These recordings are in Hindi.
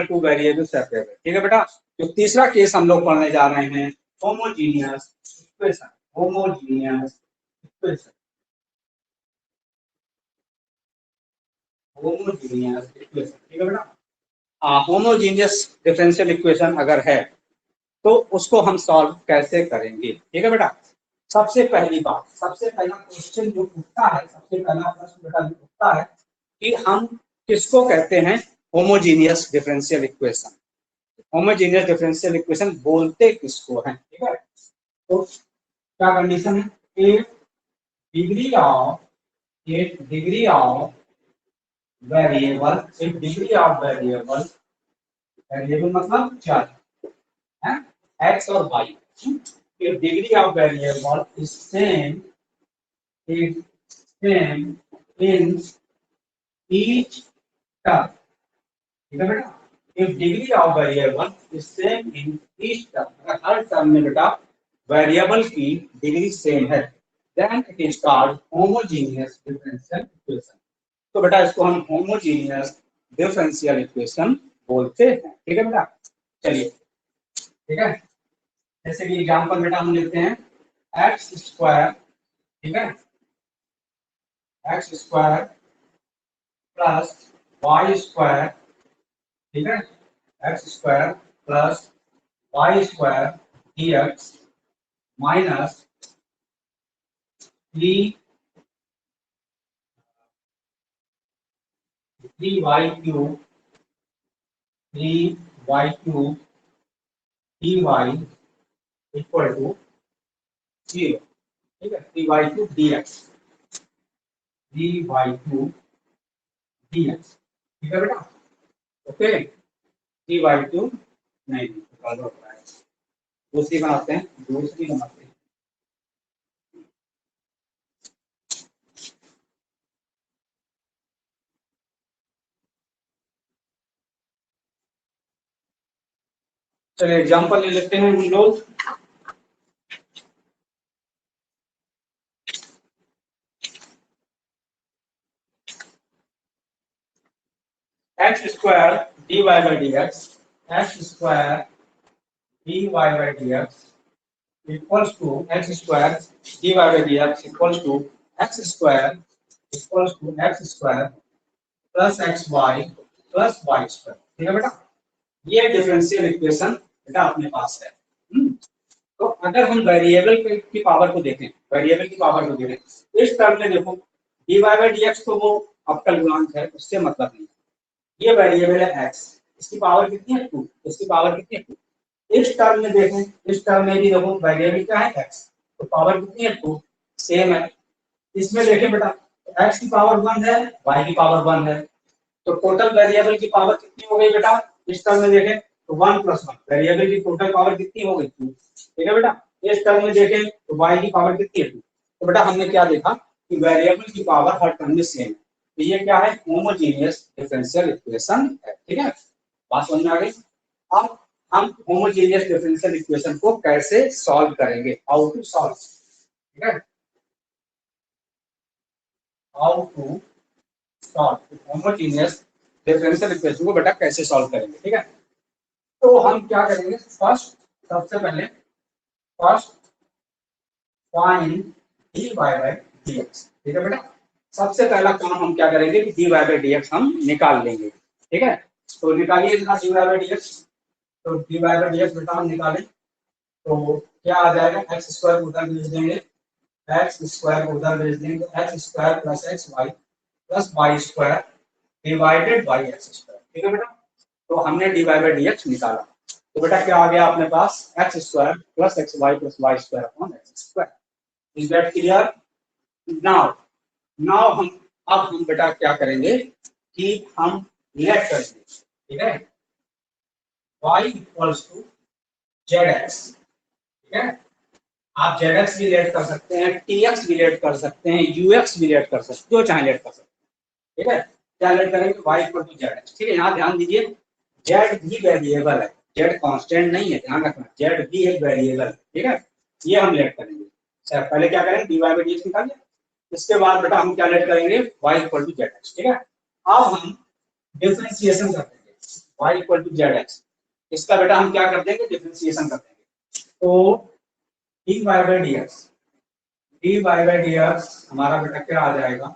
Two variable separable. ठीक है बेटा। तो तीसरा केस हम लोग पढ़ने जा रहे हैं homogeneous equation. Homogeneous equation, homogeneous equation. ठीक है बेटा। होमोजीनियस डिफरेंशियल इक्वेशन अगर है तो उसको हम सॉल्व कैसे करेंगे। ठीक है बेटा। सबसे पहली बात, सबसे पहला क्वेश्चन जो उठता है, सबसे पहला प्रश्न बेटा जो उठता है कि हम किसको कहते हैं homogeneous differential equation. Homogeneous differential equation बोलते किसको हैं। ठीक है। तो क्या कंडीशन है, एक डिग्री ऑफ वेरिएबल, एक डिग्री ऑफ वेरिएबल, वेरिएबल मतलब चर है एक्स और Y, if degree of variable is same in each term। ठीक है बेटा। if degree of variable is same in each term, अगर हर टर्म में बेटा वेरिएबल की डिग्री सेम है then it is called homogeneous differential equation। तो बेटा इसको हम homogeneous differential equation बोलते हैं। ठीक है बेटा। चलिए ठीक है। जैसे कि एग्जांपल बेटा हम लेते हैं एक्स स्क्वायर, ठीक है, x square plus Y square, ठीक है, x square plus Y square d x minus 3y cube dy equal to 0। ठीक है, 3y cube dx, 3y cube dx। ठीक है बेटा। ओके, 3y क्यूब नहीं, दूसरी बनाते हैं, दूसरी बनाते हैं। चलिए एग्जांपल ले लेते हैं हम लोग। X square dy by dx, x square dy by dx equals to x square dy by dx equals to x square plus x Y plus Y square. ठीक है बेटा। ये डिफरेंशियल इक्वेशन बेटा अपने पास है। तो अगर हम वेरिएबल की पावर को देखें, वेरिएबल की पावर को देखें इस टर्म में देखो dy बाई dx तो वो अवकल गुणांक है, उससे मतलब नहीं। ये वेरिएबल है x, इसकी पावर कितनी है 2, इसकी पावर कितनी है 2। इस टर्म में देखें, इस टर्म में भी देखो वेरिएबल क्या है x, तो पावर कितनी है 2, सेम है। इसमें देखें बेटा x की पावर 1 है, y की पावर 1 है, तो टोटल वेरिएबल की पावर कितनी हो गई बेटा। इस टर्म में देखें तो 1 + 1, वेरिएबल की टोटल पावर कितनी हो गई 2। ठीक है बेटा। इस टर्म में देखें तो y की पावर कितनी है 2। तो बेटा हमने क्या देखा कि वेरिएबल की पावर हर टर्म में सेम है, तो ये क्या है होमोजीनियस डिफरेंशियल इक्वेशन है। ठीक है, बात समझ में आ गई। अब हम होमोजीनियस डिफरेंशियल इक्वेशन को कैसे सॉल्व करेंगे, हाउ टू सॉल्व। ठीक है, how to solve homogeneous differential equation को बेटा कैसे सॉल्व करेंगे। ठीक है, तो हम क्या करेंगे, सबसे पहले first find dy by dx। ठीक है बेटा। सबसे पहला काम हम क्या करेंगे कि dy बाई dx हम निकाल लेंगे। ठीक है, तो निकालिए dy बाई dx। तो dy बाई dx बेटा हम निकालें तो क्या आ जाएगा, एक्स स्क्वायर उधर भेज देंगे, एक्स स्क्वायर उधर भेज देंगे, x square plus x Y plus Y square divided by x square. ठीक है बेटा। तो हमने dy बाई dx निकाला, तो बेटा क्या आ गया अपने पास, X square plus x Y plus Y square upon x square. Is that clear. Now हम बेटा क्या करेंगे कि हम लेट करेंगे। ठीक है, y इक्वल्स टू zx। ठीक है, आप zx भी लेट कर सकते हैं, tx भी लेट कर सकते हैं, ux भी लेट कर सकते हैं, जो चाहे लेट कर सकते हैं। ठीक है, क्या लेट करेंगे, y इक्वल टू zx। ठीक है, यहाँ ध्यान दीजिए z भी वेरिएबल है, z कांस्टेंट नहीं है, ध्यान रखना, z भी एक वेरिएबल है। ठीक है, ये हम लेट करेंगे। पहले क्या करेंगे, dy बाई dx निकालिए, इसके बाद बेटा हम क्या लेट करेंगे, y इक्वल टू zx। ठीक है, अब हम डिफरेंशिएशन कर देंगे, y equal to z x, इसका बेटा हम क्या कर देंगे, डिफरेंशिएशन कर देंगे। तो dy बाई डी एक्स हमारा बेटा क्या आ जाएगा,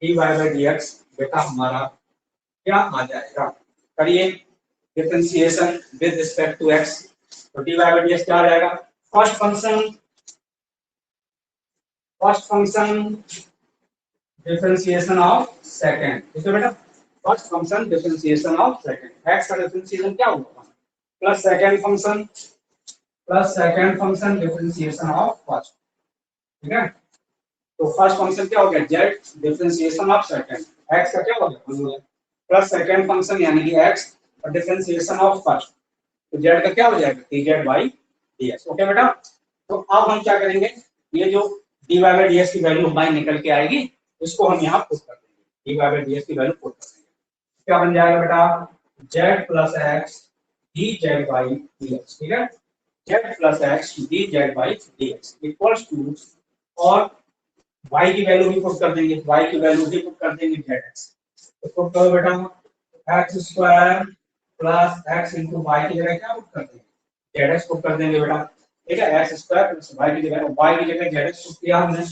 dy बाई डी एक्स बेटा हमारा क्या आ जाएगा, करिए differentiation with respect to x। तो dy बाई डी एक्स क्या आ जाएगा, first function differentiation of second, ठीक है बेटा, first function differentiation of second, x का डिफरेंशिएशन क्या होगा, plus second function differentiation of first, ठीक है। तो फर्स्ट फंक्शन क्या हो गया, z differentiation of second, x का क्या हो गया प्लस सेकंड फंक्शन यानी कि x और डिफरेंशिएशन ऑफ फर्स्ट, तो z का क्या हो जाएगा, dz बाई dx। ओके बेटा, तो अब हम क्या करेंगे, ये जो dy बाई dx की वैल्यू हमारी निकल के आएगी, इसको हम यहाँ पुट कर देंगे, dy बाई dx की वैल्यू पुट कर देंगे, क्या बन जाएगा बेटा, z plus x dz by dx, ठीक है, z plus x dz by dx equals to, और y की वैल्यू भी पुट कर देंगे, y की वैल्यू भी पुट कर देंगे zx, तो पुट करो बेटा x square plus x into y की जगह क्या पुट कर देंगे, zx पुट कर देंगे बेटा, ठीक है, x स्क्वायर प्लस y की जगह zx पुट किया हमने,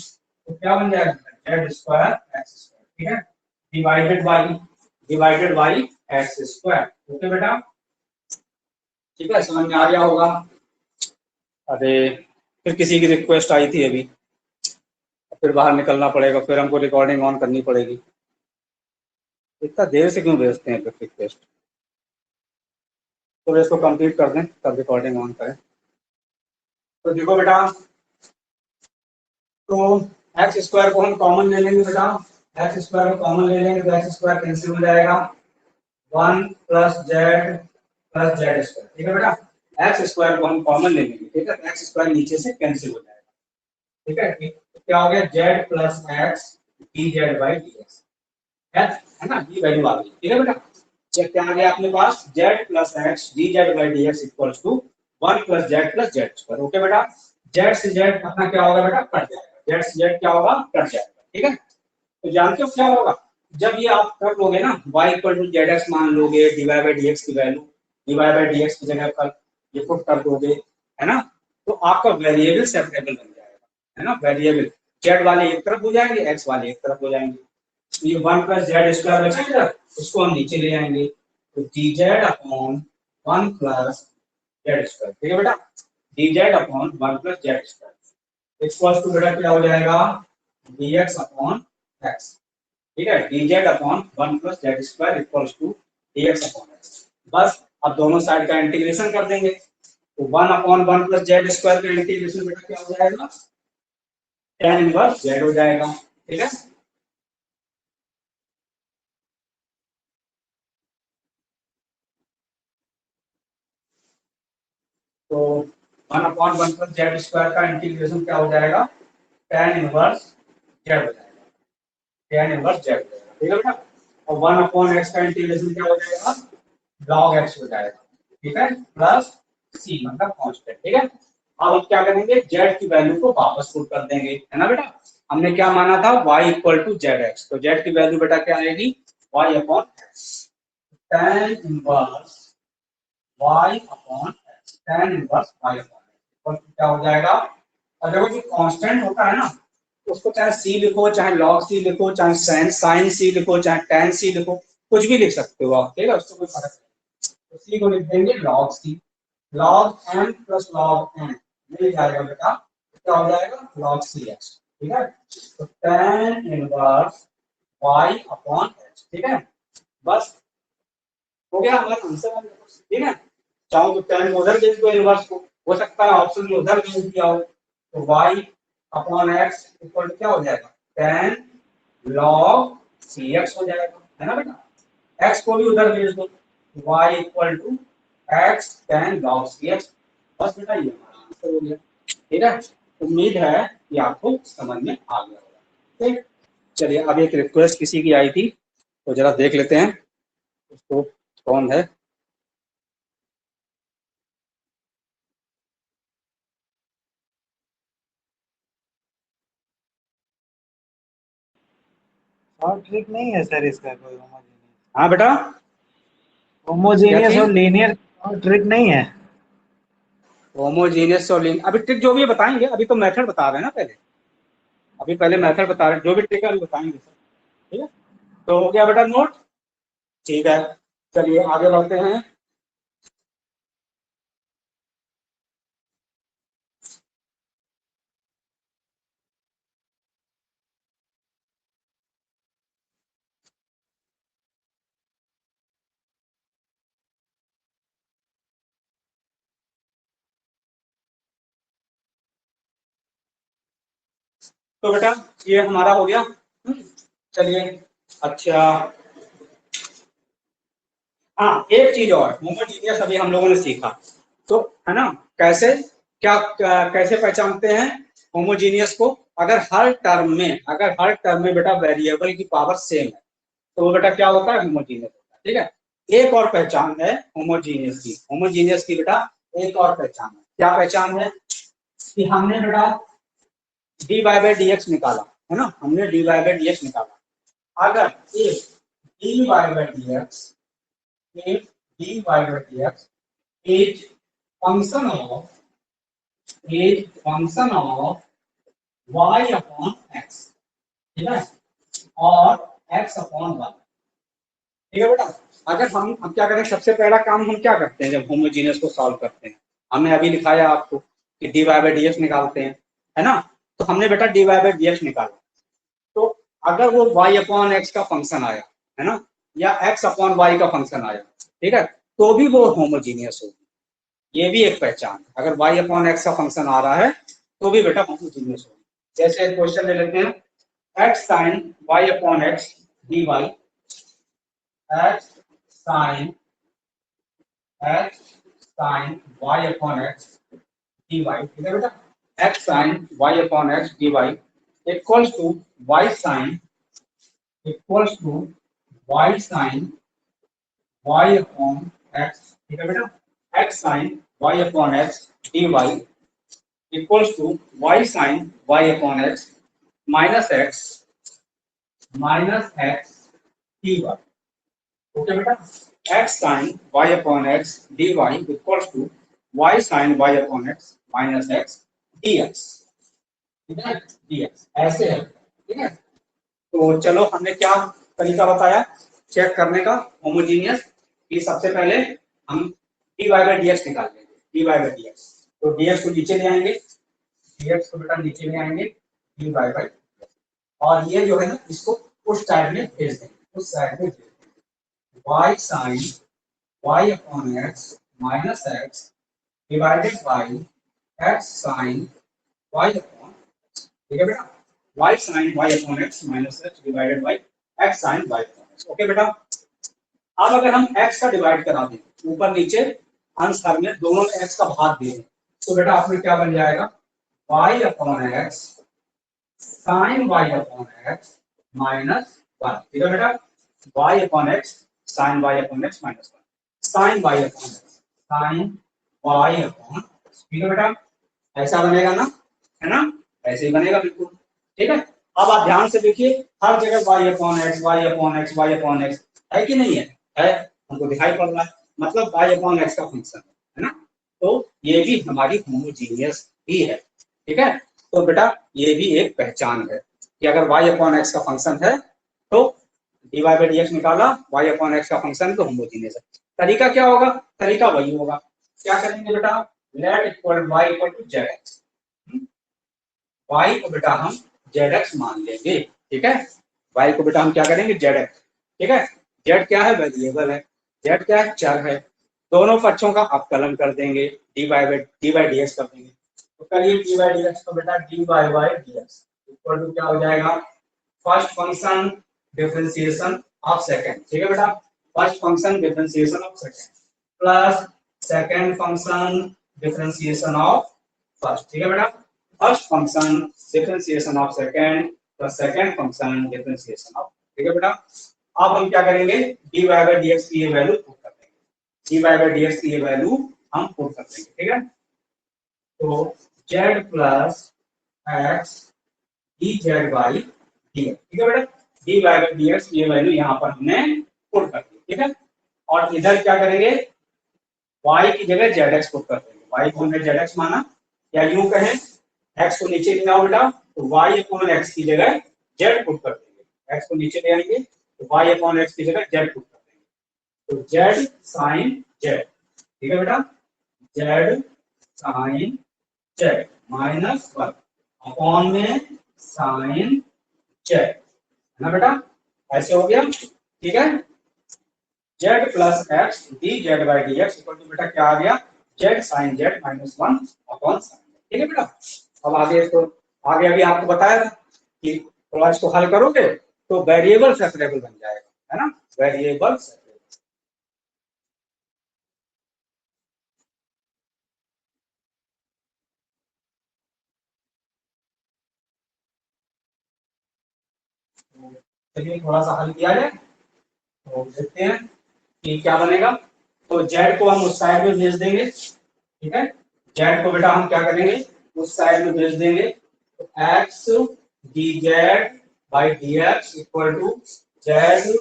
तो क्या बन जाएगा, z स्क्वायर x स्क्वायर, ठीक है, divided by x square. Okay बेटा, ठीक है, समझ में आ गया होगा। अरे फिर किसी की रिक्वेस्ट आई थी अभी, फिर बाहर निकलना पड़ेगा, फिर हमको रिकॉर्डिंग ऑन करनी पड़ेगी, इतना देर से क्यों भेजते हैं फिर रिक्वेस्ट, तो इसको कंप्लीट कर दें तब रिकॉर्डिंग ऑन करें। तो देखो बेटा, तो एक्स स्क्वायर को हम कॉमन ले लेंगे बेटा, एक्स स्क्वायर को कॉमन ले लेंगे तो एक्स स्क्वायर कैंसिल हो जाएगा, 1 प्लस जेड स्क्वायर, ठीक है बेटा, एक्स स्क्वायर को हम कॉमन ले लेंगे, ठीक है, एक्स स्क्वायर नीचे से कैंसिल हो जाएगा, ठीक है, तो क्या हो गया, Z plus x d z by d x, है ना, ये वैल्यू आ गई, ठीक है बेटा, ये क्या आ गया अपने पास, z plus x d z by d x equals to 1 plus z square. Okay बेटा, z से z अपना क्या होगा बेटा, कट जाएगा, z से z क्या होगा, कट जाएगा, ठीक है। तो जानते हो क्या होगा, जब ये आप कर लोगे ना, y equal to z x मान लोगे, डिवाइड बाई dx की वैल्यू डिवाइड बाई dx की जगह पर ये पुट कर दोगे, है ना, तो आपका वेरिएबल सेपरेबल बन जाएगा, है ना, वेरिएबल z वाले एक तरफ हो जाएंगे, x वाले एक तरफ हो जाएंगे, ये 1 प्लस जेड स्क्वायर बचेगा, उसको हम नीचे ले आएंगे, तो dz upon 1 plus z square, ठीक है बेटा, dz upon 1 plus z square equals to बेटा क्या हो जाएगा, dx अपॉन x, ठीक है, dz upon 1 plus z square equals to dx upon x। बस अब दोनों साइड का इंटीग्रेशन कर देंगे, तो 1 अपॉन 1 प्लस जेड स्क्वायर का इंटीग्रेशन बेटा क्या हो जाएगा, tan इनवर्स z हो जाएगा, ठीक है। तो 1 अपॉन 1 प्लस जेड स्क्वायर का इंटीग्रेशन क्या हो जाएगा, tan इनवर्स z हो जाएगा, tan इनवर्स z हो जाएगा, ठीक है बेटा, और 1 अपॉन x का इंटीग्रेशन क्या हो जाएगा, log x हो जाएगा, ठीक है, प्लस c मतलब कांस्टेंट, ठीक है। अब हम क्या करेंगे, z की वैल्यू को वापस पुट कर देंगे, है ना बेटा, हमने क्या माना था, y equal to z x, तो z की वैल्यू बेटा क्या आएगी, y upon x, tan inverse y upon x, tan inverse y upon x, और क्या हो जाएगा, और देखो जो कांस्टेंट होता है ना, उसको चाहे c लिखो, चाहे log c लिखो, चाहे sin c लिखो, चाहे tan c लिखो, कुछ भी लिख सकते हो आप, ठीक है, उससे कोई फर्क नहीं, तो c को लिख देंगे log c, log m plus log n मिल जाएगा बेटा, क्या हो जाएगा, log cx, ठीक है, तो tan inverse y upon x, ठीक है, बस हो गया हमारा आंसर, ठीक है, चाहो तो tan को उधर भेज दो, इनवर्स को, हो सकता है ऑप्शन में उधर भेज दिया हो, तो y upon x equal to क्या हो जाएगा, tan log cx हो जाएगा, है ना बेटा, x को भी उधर भेज दो, y equal to x tan log cx, बस बेटा ये हमारा आंसर हो गया, ठीक है। उम्मीद है कि आपको समझ में आ गया होगा, ठीक। चलिए अब एक रिक्वेस्ट किसी की आई थी, तो जरा देख लेते हैं उसको, कौन है, और ट्रिक नहीं है सर इसका कोई, समझ नहीं। हाँ बेटा, होमोजेनियस और लीनियर ट्रिक नहीं है। होमोजीनियस और लीनियर अभी ट्रिक जो भी बताएंगे, अभी तो मेथड बता रहे हैं ना पहले, अभी पहले मेथड बता रहे हैं, जो भी ट्रिक है अभी बताएंगे सर। ठीक है, तो हो गया बेटा नोट। ठीक है, चलिए आगे बढ़ते हैं। तो बेटा ये हमारा हो गया। चलिए, अच्छा हाँ, एक चीज और, होमोजीनियस अभी हम लोगों ने सीखा, तो है ना, कैसे कैसे पहचानते हैं होमोजीनियस को? अगर हर टर्म में बेटा वेरिएबल की पावर सेम है, तो वो बेटा क्या होता है? होमोजीनियस होता है। ठीक है, एक और पहचान है होमोजीनियस की बेटा, एक और पहचान है। क्या पहचान है? कि हमने बेटा d y by d x निकाला, है ना, हमने d y by d x निकाला। अगर if dy by dx, if dy by dx is function of y upon x, ठीक है, और x upon y। ठीक है बेटा, अगर हम क्या करें, सबसे पहला काम हम क्या करते हैं जब होमोजीनियस को सॉल्व करते हैं? हमने अभी दिखाया आपको कि d y by d x निकालते हैं, है ना। तो हमने बेटा d y by d x निकाला, तो अगर वो y अपॉन एक्स का फंक्शन आया, है ना, या x अपॉन वाई का फंक्शन आया, ठीक है, तो भी वो होमोजीनियस होगी। ये भी एक पहचान है, अगर y अपॉन एक्स का फंक्शन आ रहा है तो भी बेटा होमोजीनियस होगी। जैसे क्वेश्चन ले लेते हैं, x sine y upon x D y, x sine y upon x D y, ठीक है बेटा, x sine y upon x D y equals to y sine equals to y sine y upon x, ठीक है बेटा, x sine y upon x d y equals to y sine y upon x minus x d y. Okay बेटा, x sine y upon x d y equals to y sine y upon x minus x d x, ठीक है, डी एक्स ऐसे है। ठीक है, तो चलो हमने क्या तरीका बताया चेक करने का होमोजीनियस, कि सबसे पहले हम d y by d x निकाल लेंगे, d y by d x, तो डी एक्स को नीचे ले आएंगे, डी एक्स को बेटा नीचे ले आएंगे, डी वाई बाई, और ये जो है ना इसको उस साइड में भेज देंगे, उस साइड में भेज देंगे, y sine y upon x minus x divided by x sine y upon, ठीक है बेटा, y sin y upon x minus x divided by x sin y upon x। Okay बेटा, अब अगर हम x का डिवाइड करा दें ऊपर नीचे अंश हर में दोनों में x का भाग दे दें, तो बेटा आपने क्या बन जाएगा, y upon x sin y upon x minus 1, ठीक है बेटा, y upon x sin y upon x minus 1, sin y upon x sin y upon x, ठीक है बेटा, ऐसा बनेगा ना, है ना, ऐसे ही बनेगा बिल्कुल। ठीक है, अब आप ध्यान से देखिए, हर जगह y upon x y upon x y upon x है कि नहीं है? है, हमको दिखाई पड़ रहा है, मतलब y अपॉन एक्स का फंक्शन है ना, तो ये भी हमारी होमोजीनियस ही है। ठीक है, तो बेटा ये भी एक पहचान है कि अगर y अपॉन एक्स का फंक्शन है तो d y by d x निकाला, y अपॉन एक्स का फंक्शन तो होमोजीनियस है। तरीका क्या होगा? तरीका वही होगा, क्या करेंगे बेटा, let equal y equal to z x, y को बेटा हम zx मान लेंगे। ठीक है, y को बेटा हम क्या करेंगे, zx। ठीक है, z क्या है, वेरिएबल है, z क्या है, चर है, दोनों पक्षों का अवकलन कर देंगे, डी बाई डी एक्स कर देंगे, तो करिए डी बाई डी एक्स को बेटा d by by d x equal to क्या हो जाएगा, first function differentiation of second, ठीक है बेटा, first function differentiation of second plus second function differentiation of first, ठीक है बेटा, first function differentiation of second plus second function differentiation of, ठीक है बेटा। अब हम क्या करेंगे, d y by d x की ये वैल्यू पुट कर देंगे, d y by d x की ये वैल्यू हम पुट कर देंगे। ठीक है, तो z plus x d z by d x, ठीक है बेटा, d y by d x ये वैल्यू यहाँ पर हमने पुट कर दी। ठीक है, और इधर क्या करेंगे, y की जगह zx पुट कर देंगे। y को हमने zx माना, या यूं कहें x को नीचे ले आओ बेटा, तो y अपॉन x की जगह z पुट कर देंगे। x को नीचे ले आएंगे तो y अपॉन x की जगह z पुट कर देंगे। तो z sin z, ठीक है बेटा, z sin z minus 1 upon में sin z, है ना बेटा, ऐसे हो गया, ठीक है। z plus x d z by d x equal to बेटा क्या आ गया, z sin z minus 1 upon sin z, ठीक है बेटा। अब आगे तो आगे अभी आपको बताया था कि थोड़ा इसको हल करोगे तो वेरिएबल सेपरेबल बन जाएगा, है ना, वेरिएबल सेपरेबल। चलिए थोड़ा सा हल किया जाए तो देखते हैं कि क्या बनेगा। तो z को हम उस साइड में भेज देंगे, ठीक है, z को बेटा हम क्या करेंगे, उस साइड में भेज देंगे। तो x dz by dx equal to z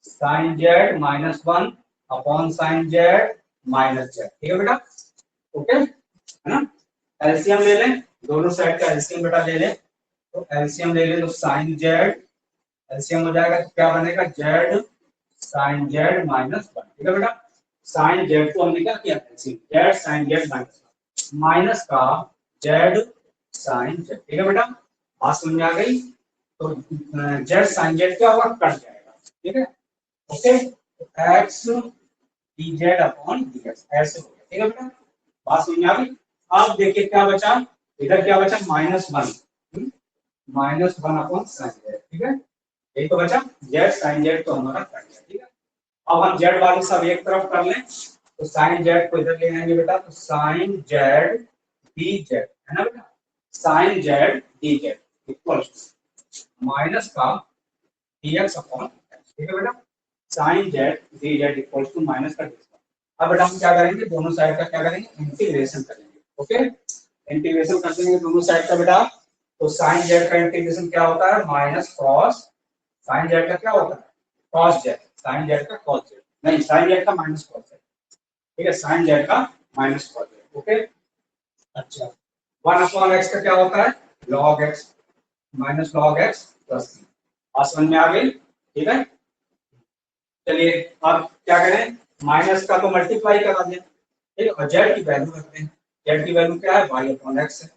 sin z minus 1 upon sin z minus z, ठीक है बेटा, ओके, है ना। एलसीएम ले लें, दोनों साइड का एलसीएम बेटा ले लें, तो एलसीएम ले लें तो sin z एलसीएम हो जाएगा तो क्या बनेगा, z sin z माइनस 1, ठीक है बेटा। sin z को हमने क्या किया, z sin z माइनस का z sin z, ठीक है बेटा, बात समझ में आ गई। तो z sin z क्या होगा, कट जाएगा, ठीक है, ओके। तो x dz अपॉन dx ऐसे हो गया, ठीक है बेटा, बात समझ में आ गई। अब देखिए क्या बचा, इधर क्या बचा, minus 1, minus 1 upon sin z, ठीक है, यही तो बचा, z sin z तो हमारा कट गया, ठीक है। अब हम z वाले सब एक तरफ कर लें, तो sin z को इधर ले आएंगे बेटा, तो sin z dz, है ना बेटा, sin z dz equal minus का dx अपॉन x, ठीक है बेटा, sin z dz equal to minus का dx। अब बेटा हम क्या करेंगे, दोनों साइड का क्या करेंगे, इंटीग्रेशन करेंगे, ओके, इंटीग्रेशन कर देंगे दोनों साइड का बेटा। तो sin z का इंटीग्रेशन क्या होता है, माइनस cos sin z का क्या होता है, cos z, sin z का cos z, नहीं sin z का माइनस cos z, ठीक है, sin z का माइनस cos z, ओके। अच्छा 1 अपॉन x का क्या होता है, log x minus log x plus c, बात समझ में आ गई, ठीक है। चलिए अब क्या करें, माइनस का तो मल्टीप्लाई करा दें, ठीक है, और z की वैल्यू रखते हैं, z की वैल्यू क्या है, y अपॉन x है,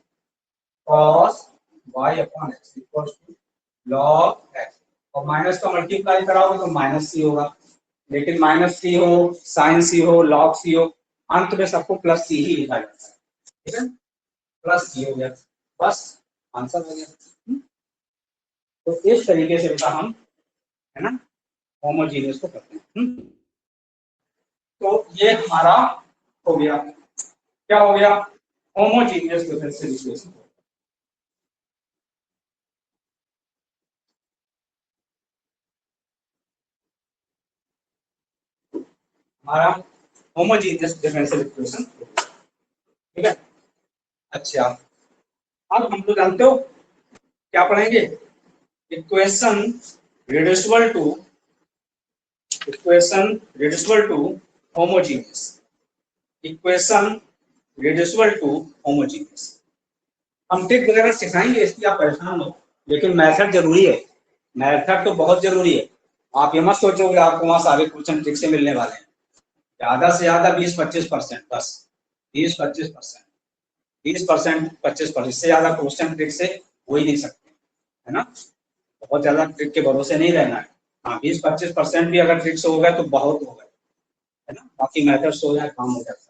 cos y upon x equals to log x, और माइनस का मल्टीप्लाई कराओगे तो माइनस सी होगा, लेकिन माइनस सी हो, साइन सी हो, लॉग सी हो, अंत में सबको प्लस सी ही लिखा जाता है, ठीक है, प्लस सी हो गया, बस आंसर हो गया। तो इस तरीके से बेटा हम, है ना, होमोजीनियस को करते हैं। तो ये हमारा हो गया, क्या हो गया, होमोजीनियस डिफरेंशियल इक्वेशन। हमारा होमोजीनियस डिफरेंशियल इक्वेशन, ठीक है। अच्छा अब हम लोग जानते हो क्या पढ़ेंगे, equation reducible to, equation reducible to homogeneous, equation reducible to homogeneous. हम ट्रिक वगैरह सिखाएंगे, इसकी आप परेशान हो, लेकिन मेथड जरूरी है, मेथड तो बहुत जरूरी है। आप ये मत सोचोगे आपको वहां सारे क्वेश्चन ट्रिक से मिलने वाले हैं, ज्यादा से ज्यादा 20-25%, बस 20-25%, 20% 25%, इससे ज्यादा क्वेश्चन ट्रिक से हो ही नहीं सकते, है ना, बहुत ज्यादा ट्रिक के भरोसे नहीं रहना है। हाँ 20-25% भी अगर ट्रिक से हो गए तो बहुत हो गए, है ना, बाकी मेथड से हो जाए काम हो जाता है।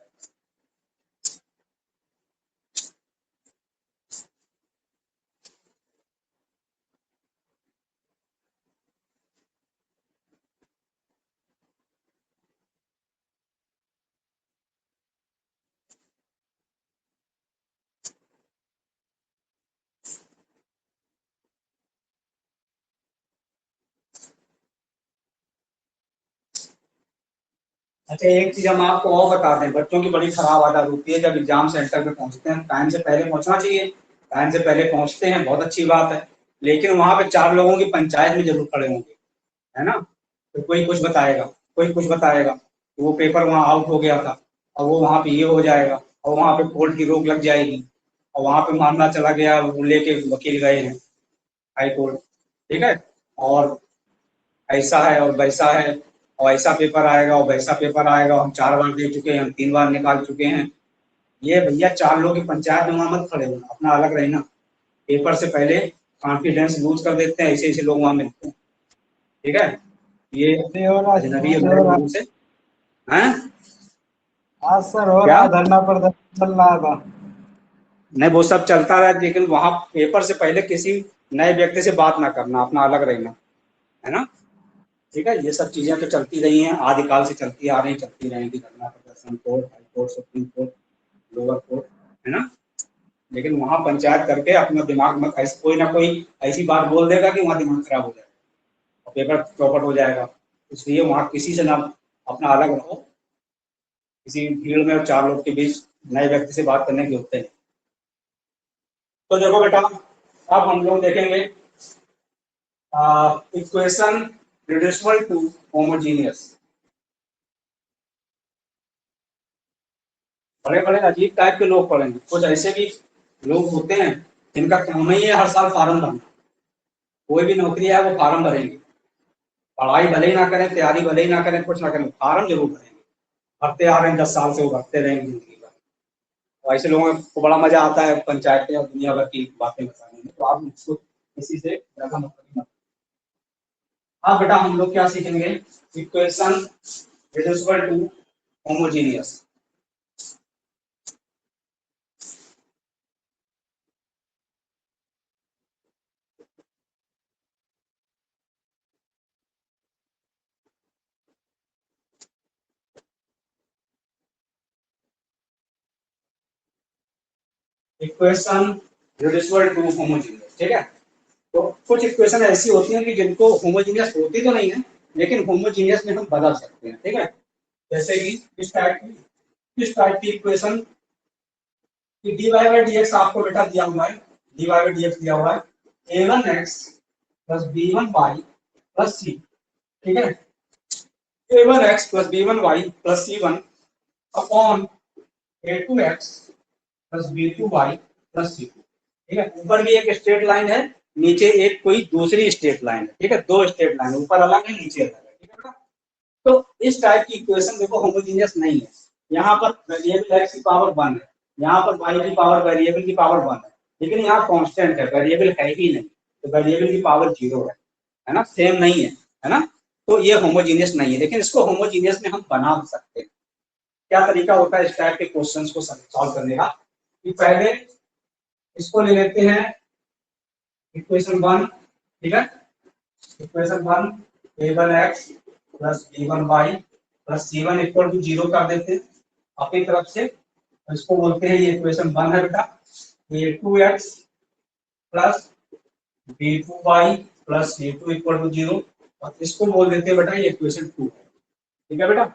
अच्छा एक चीज हम आपको और बता दें, बच्चों की बड़ी खराब आदत होती है, जब एग्जाम सेंटर पे पहुंचते हैं टाइम से पहले पहुंचना चाहिए, टाइम से पहले पहुंचते हैं, बहुत अच्छी बात है, लेकिन वहां पे 4 लोगों की पंचायत में जरूर खड़े होंगे, है ना, तो कोई कुछ बताएगा, कोई कुछ बताएगा, वो पेपर वहाँ आउट हो गया था, और वो वहाँ पे ये हो जाएगा, और वहाँ पे कोर्ट की रोक लग जाएगी, और वहाँ पे मामला चला गया, वो लेके वकील गए हैं हाई कोर्ट, ठीक है, और ऐसा है और वैसा है, और ऐसा पेपर आएगा और वैसा पेपर आएगा, हम 4 बार दे चुके हैं, हम 3 बार निकाल चुके हैं। ये भैया 4 लोग की पंचायत में वहाँ मत खड़े होना, अपना अलग रहना। पेपर से पहले कॉन्फिडेंस लूज कर देते हैं, ऐसे ऐसे लोग वहाँ मिलते हैं, ठीक है। ये नहीं हो रहा अजनबी आज है हो रहा। लोगों से, हैं? आज सर हो क्या? रहा, धरना प्रदर्शन चल रहा था। नहीं, वो सब चलता रहा, लेकिन वहाँ पेपर से पहले किसी नए व्यक्ति से बात ना करना, अपना अलग रहना, है ना? ठीक है, ये सब चीजें तो चलती रही हैं, आदिकाल से चलती आ रही, चलती रहेंगी, धरना प्रदर्शन, court, high court, supreme court, lower court, है ना? लेकिन वहाँ पंचायत करके अपना दिमाग में ऐसे कोई ना कोई ऐसी बात बोल देगा कि वहाँ दिमाग खराब हो जाएगा और पेपर चौपट हो जाएगा। इसलिए वहाँ किसी से ना, अपना अलग रहो, किसी भीड़ में और 4 लोग के बीच नए व्यक्ति से बात करने की होते हैं। तो देखो बेटा, अब हम लोग देखेंगे इक्वेशन रिड्यूसिबल टू होमोजीनियस। बड़े बड़े अजीब टाइप के लोग पढ़ेंगे, कुछ ऐसे भी लोग होते हैं जिनका काम ही है हर साल फार्म भरना। कोई भी नौकरी है वो फार्म भरेंगे, पढ़ाई भले ही ना करें, तैयारी भले ही ना करें, कुछ ना करें, फार्म जरूर भरेंगे। भरते आ रहे हैं 10 साल से, वो भरते रहेंगे जिंदगी भर। और ऐसे लोगों को बड़ा मजा आता है पंचायतें और दुनिया भर की बातें बताने में, तो आप इसको किसी से ज्यादा मतलब। हाँ बेटा, हम लोग क्या सीखेंगे, equation reducible to homogeneous. Equation reducible to homogeneous, ठीक है। तो कुछ इक्वेशन ऐसी होती हैं कि जिनको होमोजीनियस होती तो नहीं है, लेकिन होमोजीनियस में हम बदल सकते हैं, ठीक है। जैसे कि इस टाइप की इक्वेशन कि dy बाई dx आपको बेटा दिया हुआ है, dy बाई dx दिया हुआ है a1x plus b1y plus c, ठीक है। a1x plus b1y plus c1 upon a2x plus b2y plus c2, ठीक है। ऊपर भी एक स्ट्रेट लाइन है, नीचे एक कोई दूसरी स्ट्रेट लाइन है, ठीक है। 2 स्ट्रेट लाइन, ऊपर अलग है, नीचे अलग है, ठीक है बेटा। तो इस टाइप की इक्वेशन देखो होमोजीनियस नहीं है। यहाँ पर वेरिएबल x की पावर 1 है, यहाँ पर y की पावर, वेरिएबल की पावर 1 है, लेकिन यहाँ कांस्टेंट है, वेरिएबल है ही नहीं, तो वेरिएबल की पावर 0 है ना, सेम नहीं है ना। तो ये होमोजीनियस नहीं है, लेकिन इसको होमोजीनियस में हम बना सकते हैं। क्या तरीका होता है इस टाइप के क्वेश्चंस को सॉल्व करने का, कि पहले इसको ले लेते हैं इक्वेशन 1, ठीक है। Equation 1 a1x plus b1y plus c1 equal to 0 कर देते हैं अपनी तरफ से, इसको बोलते हैं, ये इक्वेशन 1 है बेटा। a2x plus b2y plus c2 equal to 0, और इसको बोल देते हैं बेटा ये इक्वेशन 2 है, ठीक है बेटा।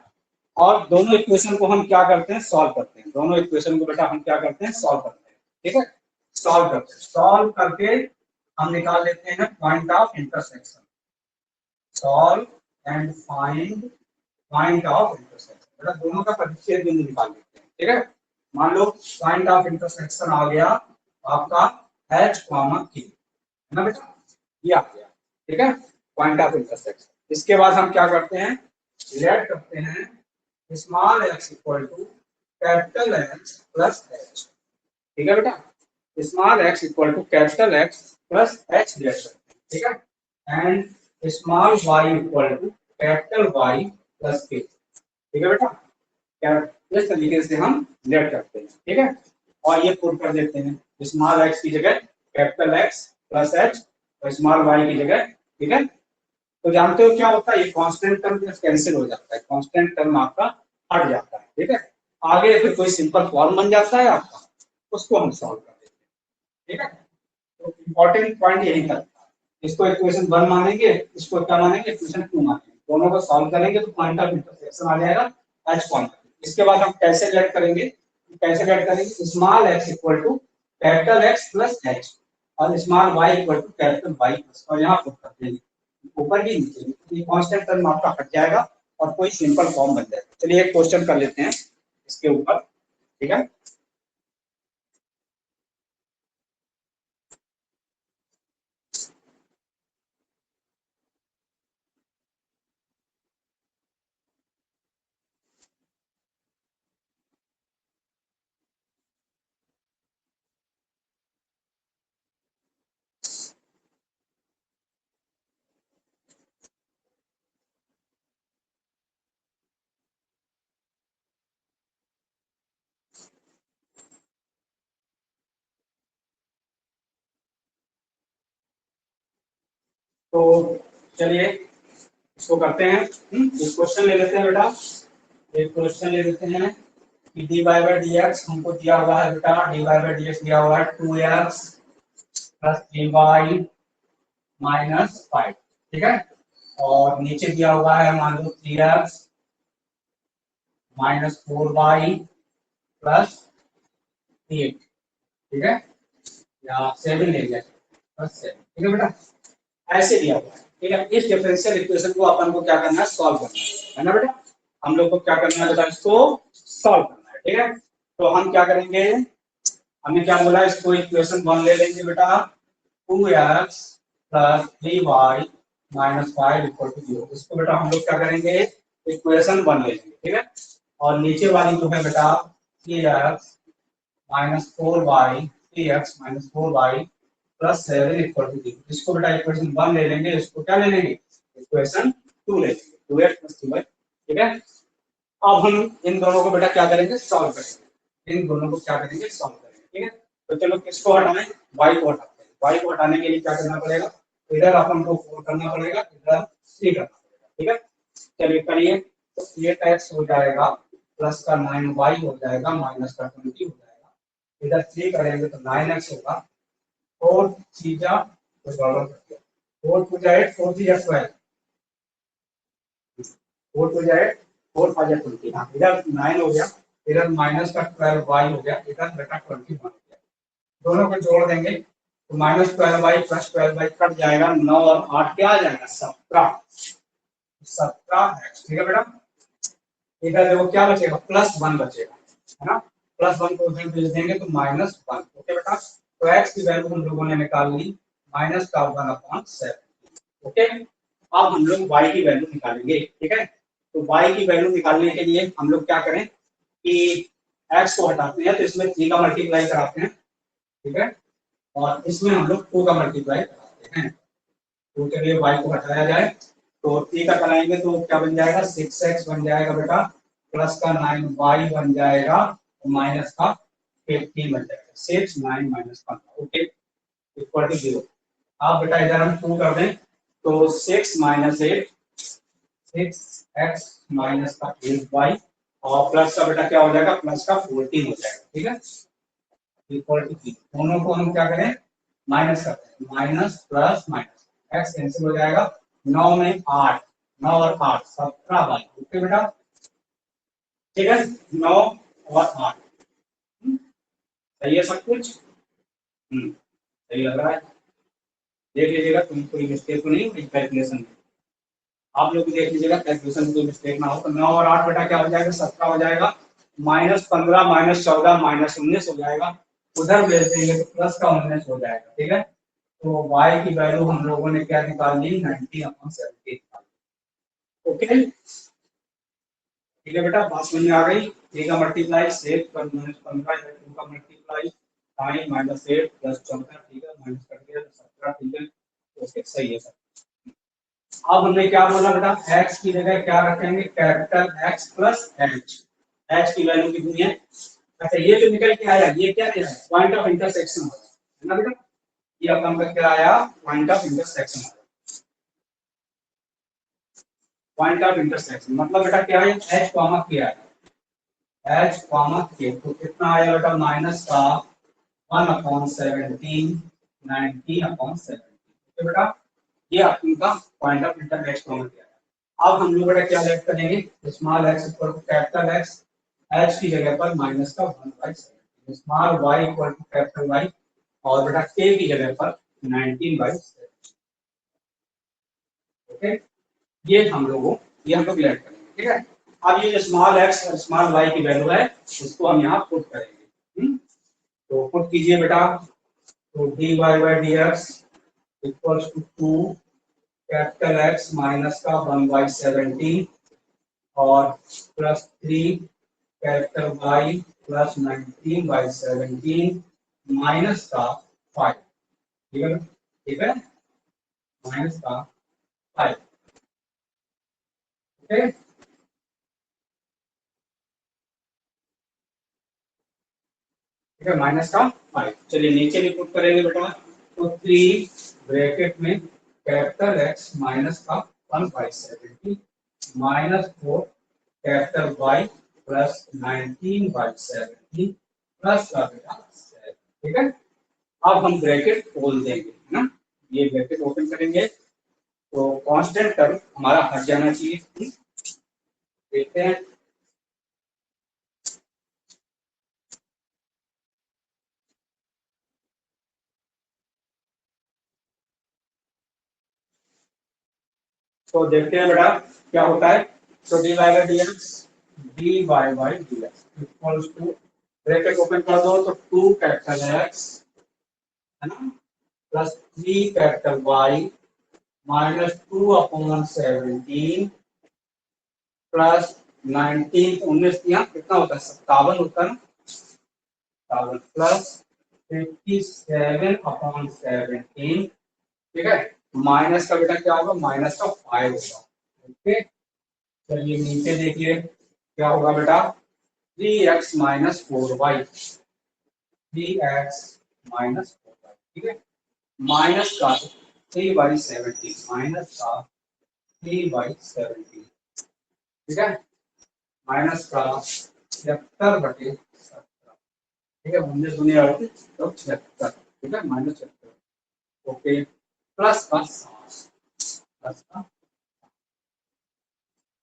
और दोनों इक्वेशन को हम क्या करते हैं, सॉल्व करते हैं। दोनों इक्वेशन को बेटा हम क्या करते हैं, सॉल्व करते हैं, ठीक है। सॉल्व करते हैं, सॉल्व करके हम निकाल लेते हैं point of intersection. Solve and find point of intersection, बेटा दोनों का प्रतिच्छेद बिंदु निकाल लेते हैं, ठीक है। मान लो पॉइंट ऑफ इंटरसेक्शन आ गया आपका h, k, है ना बेटा, ये आ गया, ठीक है, पॉइंट ऑफ इंटरसेक्शन। इसके बाद हम क्या करते हैं, लेट करते हैं small x equal to capital X plus h, ठीक है बेटा। Small x equal to capital X plus h let करते हैं, ठीक है। And small y equal to capital Y plus k, ठीक है बेटा। इस तरीके से हम लेट करते हैं, ठीक है। और ये पुट कर देते हैं, स्मॉल x की जगह कैपिटल X प्लस h और स्मॉल y की जगह, ठीक है। तो जानते हो क्या होता है, ये कांस्टेंट टर्म कैंसिल हो जाता है, कांस्टेंट टर्म आपका हट जाता है, ठीक है। आगे फिर कोई सिंपल फॉर्म बन जाता है आपका, उसको हम सॉल्व कर देते हैं, ठीक है। तो इंपॉर्टेंट पॉइंट यही था, इसको इक्वेशन 1 मानेंगे, इसको क्या मानेंगे, इक्वेशन 2 मानेंगे। दोनों को सॉल्व करेंगे तो पॉइंट ऑफ इंटरसेक्शन आ जाएगा h पॉइंट। इसके बाद हम कैसे लेट करेंगे, small x equal to capital X plus h और small y equal to capital Y plus, और यहाँ पुट कर देंगे ऊपर भी नीचे, ये कांस्टेंट टर्म आपका हट जाएगा और कोई सिंपल फॉर्म बन जाए। चलिए एक क्वेश्चन कर लेते हैं इसके ऊपर, ठीक है। तो चलिए इसको करते हैं। एक क्वेश्चन ले लेते हैं बेटा, एक क्वेश्चन ले लेते हैं कि d y by d x हमको दिया हुआ है बेटा, d y by d x दिया हुआ है 2x प्लस 3y माइनस 5, ठीक है। और नीचे दिया हुआ है मान लो 3x माइनस 4y प्लस 8, ठीक है, या 7 ले लिया बस 7, ठीक है बेटा। ऐसे दिया हुआ है, ठीक है। इस डिफरेंशियल इक्वेशन को अपन को क्या करना है, सॉल्व करना है ना बेटा। हम लोग को क्या करना है बेटा, इसको सॉल्व करना है, ठीक है। तो हम क्या करेंगे, हमें क्या बोला, इसको इक्वेशन 1 ले लेंगे बेटा, 2x plus 3y minus 5 equal to 0। इसको बेटा हम लोग क्या करेंगे, इक्वेशन 1 ले लेंगे, ठीक है। और नीचे वाली जो है बेटा 3x minus 4y, 3x minus 4y plus 7 equal to 0। इसको बेटा इक्वेशन 1 ले लेंगे, इसको क्या ले लेंगे, इक्वेशन 2 ले लेंगे, 2x प्लस 3y, ठीक है। अब हम इन दोनों को बेटा क्या करेंगे, सॉल्व करेंगे, इन दोनों को क्या करेंगे, सॉल्व करेंगे, ठीक है। तो चलो किसको हटाएं, y को हटाते हैं। y को हटाने के लिए क्या करना पड़ेगा, इधर अपन को 4 करना पड़ेगा, इधर 3 करना पड़ेगा, ठीक है। चलिए करिए, तो 8x हो जाएगा प्लस का 9y हो जाएगा माइनस का 20 हो जाएगा, इधर 3 करेंगे तो 9x होगा, 4 चीजा तो गड़बड़ कर दिया, 4 टू जा 8, 4 3 जा 12, 4 टू जा 8, 4 5 जा 20, हाँ इधर 9 हो गया, इधर माइनस का 12y हो गया, इधर बेटा 21 हो गया। दोनों को जोड़ देंगे तो minus 12y plus 12y cut जाएगा, 9 और 8 क्या आ जाएगा, 17, 17x, ठीक है बेटा। इधर देखो क्या बचेगा, प्लस 1 बचेगा, है ना। प्लस 1 को उधर भेज देंगे तो माइनस 1, ओके बेटा। तो x की वैल्यू हम लोगों ने निकाल ली, माइनस का 1/7, ओके। अब हम लोग y की वैल्यू निकालेंगे, ठीक है। तो y की वैल्यू निकालने के लिए हम लोग क्या करें कि x को हटाते हैं, तो इसमें 3 का मल्टीप्लाई कराते हैं, ठीक है, और इसमें हम लोग 2 का मल्टीप्लाई कराते हैं। तो चलिए y को हटाया जाए, तो 3 का कराएंगे तो क्या बन जाएगा, 6x बन जाएगा बेटा, प्लस का 9y बन जाएगा, माइनस का 15 बन जाएगा, 6 9 माइनस 15, ओके, इक्वल टू 0। अब बेटा इधर हम 2 कर दें तो 6 माइनस 8, 6x माइनस का 8y, और प्लस का बेटा क्या हो जाएगा, प्लस का 14 हो जाएगा, ठीक है, इक्वल टू 3। दोनों को हम क्या करें, माइनस करते हैं, minus plus minus, x cancel हो जाएगा, 9 में 8, 9 और 8 17y, ओके बेटा, ठीक है, 9 और 8, सही है सब कुछ, सही लग रहा है। देख लीजिएगा तुम कोई मिस्टेक तो नहीं हुई कैलकुलेशन में, आप लोग भी देख लीजिएगा कैलकुलेशन में कोई मिस्टेक ना हो। तो 9 और 8 बेटा क्या हो जाएगा, 17 हो जाएगा, माइनस 15 माइनस 14 माइनस 19 हो जाएगा, उधर भेज देंगे तो प्लस का 19 हो जाएगा, ठीक है। तो y की वैल्यू हम लोगों ने क्या निकाल ली, 19/70, ओके, ठीक है बेटा, बात समझ में आ गई। 3 का मल्टीप्लाई 7 पर माइनस 15, 2 का मल्टीप्लाई 9 माइनस 8 प्लस 14, ठीक है, माइनस कट गया 17, ठीक है, ओके, सही है सर। अब हमने क्या बोला बेटा, x की जगह क्या रखेंगे, capital X plus h, h की वैल्यू कितनी है, अच्छा ये जो निकल के आया ये क्या है, पॉइंट ऑफ इंटरसेक्शन है ना बेटा, ये अपन का क्या आया, point of intersection, point of intersection मतलब बेटा क्या है, h कॉमा k आया, h कॉमा k, तो कितना आया बेटा, माइनस का 1/17, 19/17, तो बेटा ये आपका point of intersection comma k आया। अब हम लोग बेटा क्या लेट करेंगे, small x equal to capital X, h की जगह पर माइनस का 1/7, small y equal to capital Y, और बेटा k की जगह पर 19/7, ओके। ये हम लोग लेट करेंगे, ठीक है। अब ये जो स्मॉल एक्स और स्मॉल वाई की वैल्यू है उसको हम यहाँ पुट करेंगे। तो पुट कीजिए बेटा। तो d y by d x equals to 2 capital x minus का 1/17 और plus 3 capital y plus 19/17 minus का 5। ठीक है, ठीक है, माइनस का 5। ठीक है, माइनस का 5। चलिए नीचे भी पुट करेंगे बेटा। तो 3 ब्रैकेट में कैपिटल एक्स माइनस का 1/17 minus 4 capital y plus 19/17 plus का बेटा 7। ठीक है। अब हम ब्रैकेट खोल देंगे, है ना। ये ब्रैकेट ओपन करेंगे तो कांस्टेंट टर्म हमारा हट जाना चाहिए। देखते हैं। तो देखते हैं बेटा क्या होता है। तो d y by d x equals to bracket open कर दो तो 2 कैपिटल एक्स, है ना, plus 3 capital y minus 2/17 plus 19 19 यहाँ कितना होता है 57 होता है ना, 57 प्लस 57/17। ठीक है। माइनस का बेटा क्या होगा, माइनस का 5 होगा। ओके। चलिए नीचे देखिए क्या होगा बेटा, 3x minus 4y, 3x minus 4y। ठीक है। माइनस का 3/17 माइनस का 3/17। ठीक है। माइनस का 76/17। ठीक है, 19 तो 76। ठीक है, माइनस 76। ओके। प्लस का 7, प्लस का।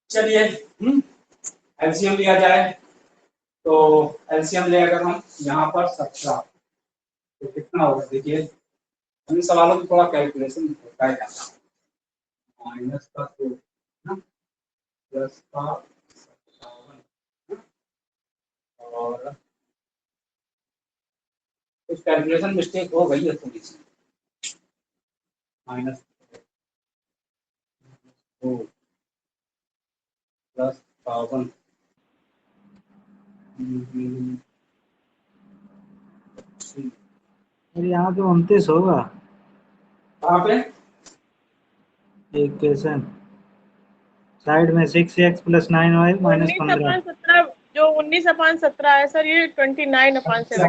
चलिए एलसीएम लिया जाए। तो एलसीएम ले अगर हम यहाँ पर 17 तो कितना होगा देखिए। इन सवालों में थोड़ा कैलकुलेशन होता है ज्यादा। माइनस का 2 ना, प्लस का 57 और कुछ कैलकुलेशन मिस्टेक हो गई है थोड़ी सी। Minus 2 plus 57। और यहाँ तो 29 होगा कहाँ पे इक्वेशन साइड में 6x प्लस 9y माइनस 15। 19/17 जो 19/17 है सर, ये 29/17 है।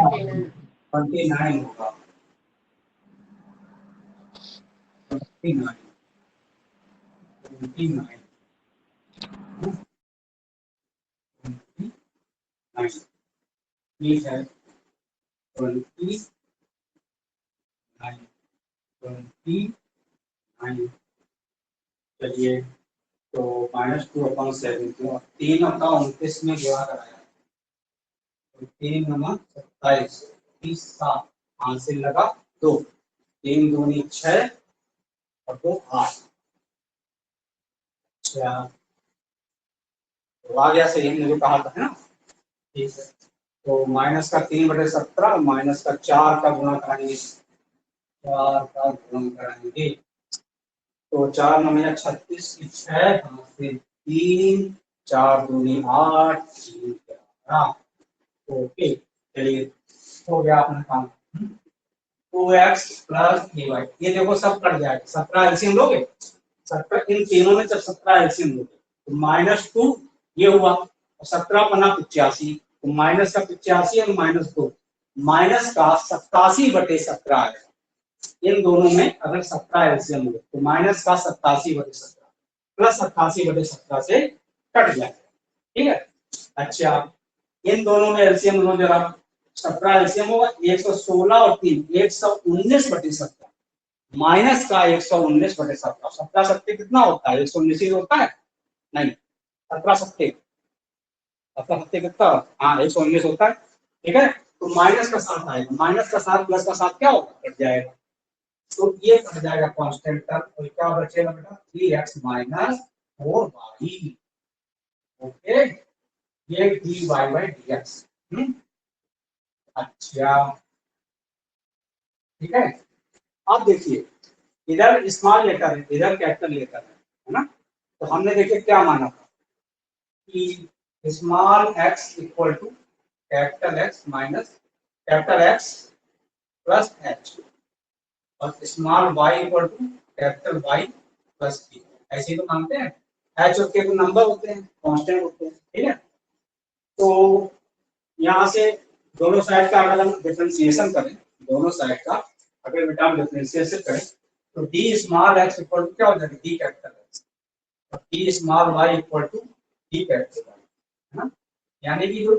29 होगा, 29 29 ठीक है। 29 29। चलिए तो -2/7 को 3/29 में गुणा कराया तो 3×27 30 आंसर लगा 2। 3 दूनी 6 और 2 8। अच्छा तो आ गया सही, हमने जो कहा था, है ना। ठीक है। तो माइनस का 3/17 माइनस का 4 का गुणा कराएंगे, 4 का गुणा कराएंगे तो 4 9 36 की 6 से 3 4 दूनी 8 3 11। ओके। चलिए हो गया अपना काम। 2x प्लस 3y, ये देखो सब कट जाएगा। 17 एलसीएम लोगे, 17 इन तीनों में जब 17 एलसीएम लोगे तो -2 ये हुआ और 17×5 तो माइनस का 85 और -2 माइनस का 87/17 है। इन दोनों में अगर 17 एलसीएम हो तो माइनस का 87/17 प्लस 87/17 से कट जाएगा। ठीक है। अच्छा इन दोनों में एलसीएम लो जरा। 17 एलसीएम होगा 116 और 3 119/17 माइनस का 119/17। 17 सत्ते कितना होता है, 119 ही होता है नहीं, 17 सत्ते, 17 सत्ते कितना, हाँ 119 होता है। ठीक है। तो माइनस का 7 आएगा, माइनस का 7 प्लस का 7 क्या होगा, कट जाएगा। तो ये कट जाएगा कांस्टेंट टर्म, तो क्या बचेगा बेटा 3x माइनस 4y। ओके, ये dy बाई dx। अच्छा, ठीक है। अब देखिए, इधर स्मॉल लेटर है, इधर कैपिटल लेटर है ना। तो हमने देखिए क्या माना था कि small x equal to capital X minus capital X plus h, और small y equal to capital Y plus p। ऐसे ही तो मानते हैं। h और k को नंबर होते हैं, कांस्टेंट होते हैं, ठीक है। तो यहाँ से दोनों साइड का अगर हम डिफरेंशिएशन करें, दोनों साइड का अगर बेटा हम डिफरेंशिएशन करें, तो d small x equal to क्या हो जाएगा, d कैपिटल X, और d small y equal to d capital Y, है ना। यानी कि जो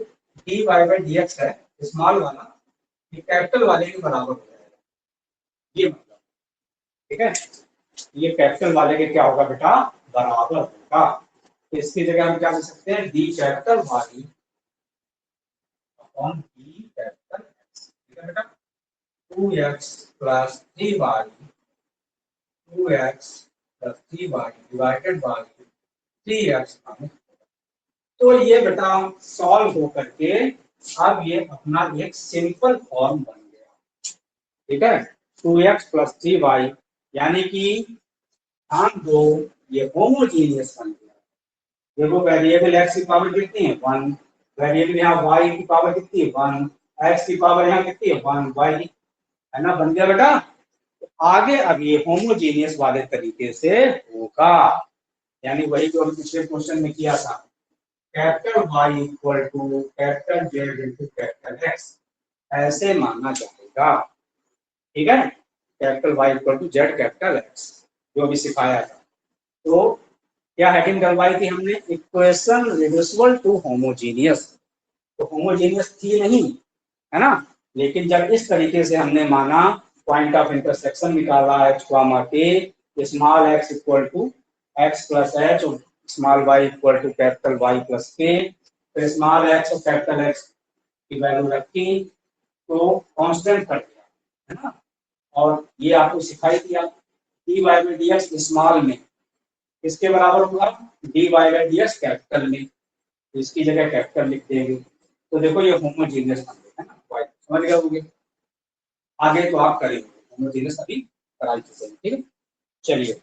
dy बाई dx है स्मॉल वाला, ये कैपिटल वाले के बराबर हो जाएगा, ये मतलब, ठीक है। ये कैपिटल वाले के क्या होगा बेटा, बराबर होगा। तो इसकी जगह हम क्या लिख सकते हैं, d capital y upon d capital x, ठीक है बेटा। 2x plus 3y, 2x plus 3y divided by 3x। तो ये बेटा सॉल्व हो करके अब ये अपना एक सिंपल फॉर्म बन गया, ठीक है। 2x प्लस 3y, यानी कि हम दो ये होमोजीनियस बन गया। देखो वेरिएबल x की पावर कितनी है 1, वेरिएबल यहाँ y की पावर कितनी है 1, x की पावर यहाँ कितनी है 1, y, है ना, बन गया बेटा। तो आगे अब ये होमोजीनियस वाले तरीके से होगा, यानी वही जो हम पिछले क्वेश्चन में किया था, capital Y equal to capital Z into capital X, ऐसे माना जाएगा, ठीक है। Capital Y equal to Z capital X, जो भी सिखाया था। तो क्या हेडिंग डलवाई थी हमने, इक्वेशन रिड्यूसिबल टू होमोजीनियस। तो होमोजीनियस थी नहीं, है ना, लेकिन जब इस तरीके से हमने माना, पॉइंट ऑफ इंटरसेक्शन निकाला h comma k, small x equal to x plus H और small y equal to capital y plus k, फिर स्मॉल x और कैपिटल x की वैल्यू रखी तो कांस्टेंट कर दिया, है ना। और ये आपको सिखाई दिया डी वाई में डी एक्स स्मॉल में किसके बराबर होगा, d y by d x capital में, तो इसकी जगह कैपिटल लिख देंगे। तो देखो ये होमोजीनियस बन गया, है ना, वाई समझ गए होंगे। आगे तो आप करेंगे, होमोजीनियस अभी करा चुके हैं, ठीक है। चलिए,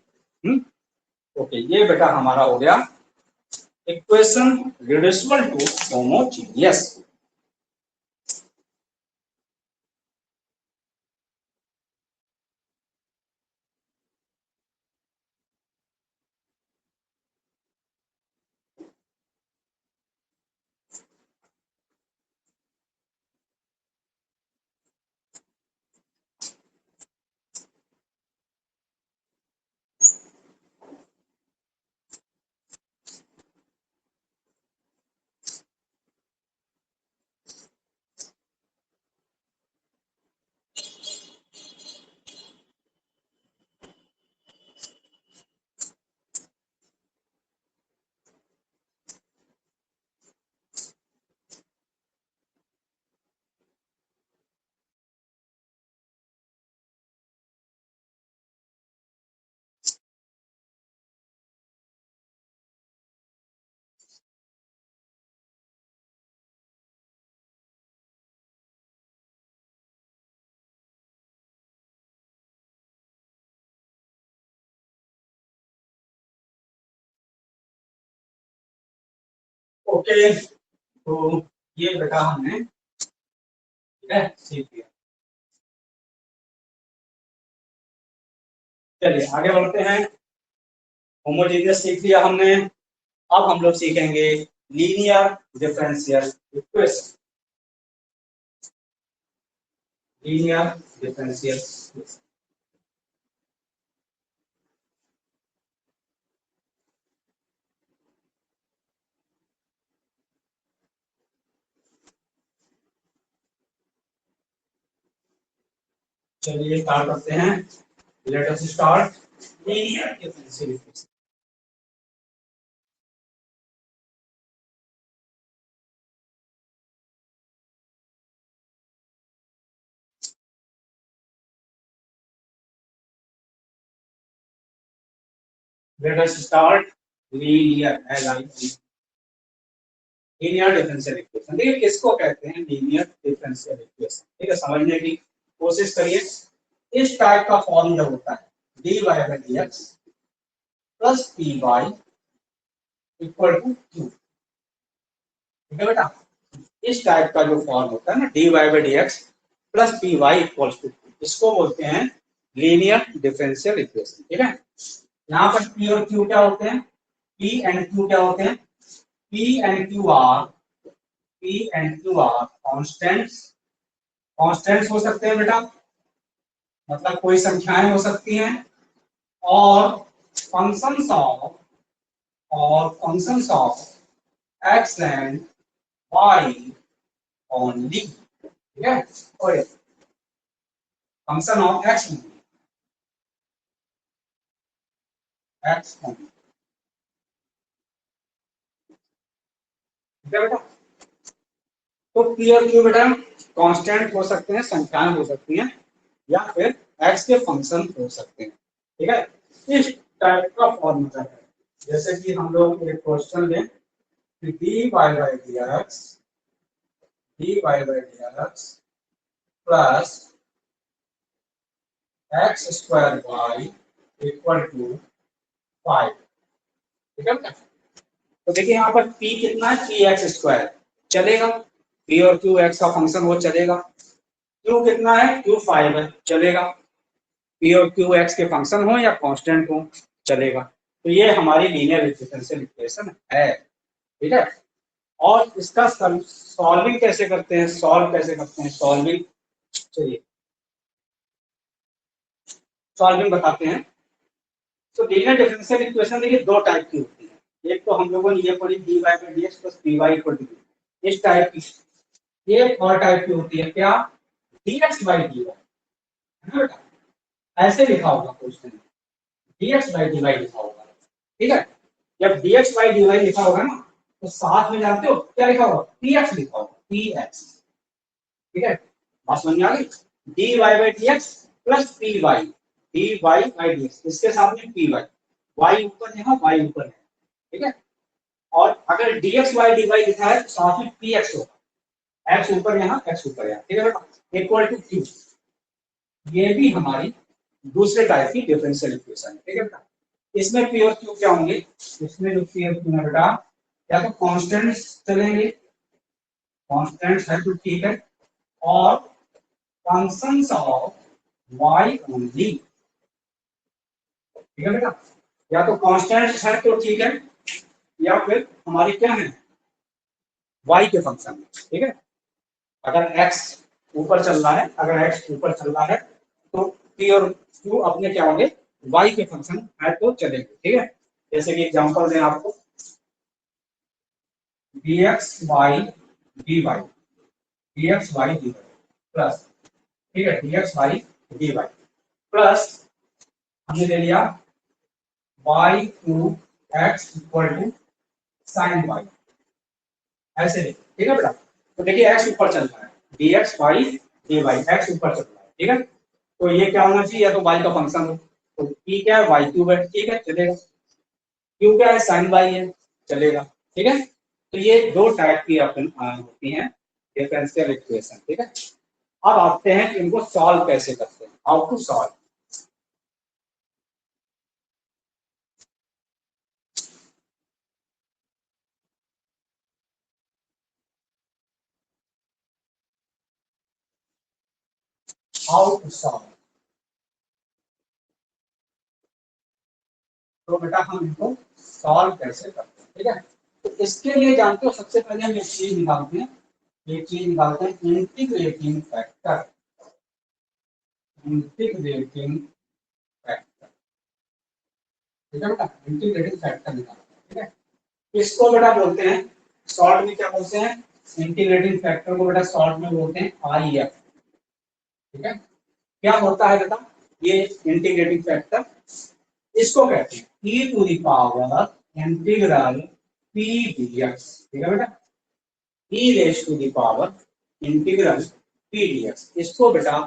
ओके, ये बेटा हमारा हो गया equation reducible to homogeneous. Okay, तो ये बेटा हमने, ठीक है, सीख लिया। चलिए आगे बढ़ते हैं। होमोजीनियस सीख लिया हमने, अब हम लोग सीखेंगे linear differential equation, linear differential. चलिए स्टार्ट करते हैं, let us start linear differential equation. Let us start linear, linear differential equation. देखिए किसको कहते हैं लीनियर डिफरेंशियल इक्वेशन, ठीक है, समझने की कोशिश करिए। इस टाइप का फॉर्म जब होता है dy by d x plus p y equal to q, ठीक है बेटा, इस टाइप का जो फॉर्म होता है ना dy by d x plus p y equal to q, इसको बोलते हैं लीनियर डिफरेंशियल इक्वेशन, ठीक है। यहाँ पर पी और क्यू क्या होते हैं, पी एंड क्यू क्या होते हैं, P and Q R constants, constants हो सकते हैं बेटा, मतलब कोई संख्याएं हो सकती हैं, और functions of x and y only, ठीक है, और function of x only, x only, ठीक है बेटा। तो पी और क्यू बेटा कांस्टेंट हो सकते हैं, संख्याएं हो सकती हैं, या फिर एक्स के फंक्शन हो सकते हैं, ठीक है। इस टाइप का फॉर्मूला है, जैसे कि हम लोग एक क्वेश्चन लें कि dy by d x plus x square y equal to 5, ठीक है बेटा। तो देखिए यहाँ पर p कितना है, पी एक्स स्क्वायर चलेगा, p और q x का फंक्शन वो चलेगा, q कितना है, q 5 है चलेगा, p और q x के फंक्शन हो या कांस्टेंट हो चलेगा। तो ये हमारी लीनियर डिफरेंशियल इक्वेशन है, ठीक है। और इसका सॉल्विंग कैसे करते हैं, सॉल्विंग, चलिए सॉल्विंग बताते हैं। तो लीनियर डिफरेंशियल इक्वेशन देखिए दो टाइप की होती है, एक तो हम लोगों ने ये पढ़ी dy by d x plus p y equal to, इस टाइप की। एक और टाइप की होती है क्या, dx बाई dy, है ना बेटा, ऐसे लिखा होगा क्वेश्चन में, dx बाई dy लिखा होगा, ठीक है। जब dx बाई dy लिखा होगा ना, तो साथ में जानते हो क्या लिखा होगा, px लिखा होगा, px, ठीक है। बात समझ में आ गई, dy by dx plus py, dy by dx, इसके साथ में py, y ऊपर है, y ऊपर है, ठीक है। और अगर dx बाई dy लिखा है तो साथ में px होगा, x ऊपर यहाँ, x ऊपर यहाँ, ठीक है बेटा, इक्वल टू q। ये भी हमारी दूसरे टाइप की डिफरेंशियल इक्वेशन है, ठीक है बेटा। इसमें पी और क्यू क्या होंगे, इसमें जो पी और क्यू है बेटा, या तो कांस्टेंट्स चलेंगे, कांस्टेंट्स है तो ठीक है, और फंक्शंस ऑफ y ओनली, ठीक है बेटा। या तो कांस्टेंट्स है तो ठीक है, या फिर हमारी क्या है, y के फंक्शन है, ठीक है। अगर x ऊपर चल रहा है, अगर x ऊपर चल रहा है तो p और q अपने क्या होंगे, y के फंक्शन है तो चलेंगे, ठीक है। जैसे कि एग्जांपल दें आपको, dx बाई dy प्लस, ठीक है, dx बाई dy प्लस हमने ले लिया y to x equal to sine y, ऐसे नहीं, ठीक है बेटा। तो देखिए x ऊपर चल रहा है, dx बाई dy, x ऊपर चल रहा है, ठीक है। तो ये क्या होना चाहिए, या तो y का फंक्शन हो, तो p क्या है, y क्यूब है, ठीक है चलेगा, q क्या है, साइन y है, चलेगा, ठीक है। तो ये दो टाइप की अपन होती हैं डिफरेंशियल इक्वेशन, ठीक है। अब आते हैं कि इनको सॉल्व कैसे करते हैं, how to solve. How to solve, तो बेटा हम इनको सॉल्व कैसे करते हैं, ठीक है। तो इसके लिए जानते हो, सबसे पहले हम एक चीज निकालते हैं, इंटीग्रेटिंग फैक्टर, इंटीग्रेटिंग फैक्टर, ठीक है बेटा, इंटीग्रेटिंग फैक्टर निकालते हैं, ठीक है। इसको बेटा बोलते हैं शॉर्ट में क्या बोलते हैं, इंटीग्रेटिंग फैक्टर को बेटा शॉर्ट में बोलते हैं आई एफ, ठीक है। क्या होता है बेटा ये इंटीग्रेटिंग फैक्टर, इसको कहते हैं e to the power integral p dx, ठीक है बेटा, e raise to the power integral p dx, इसको बेटा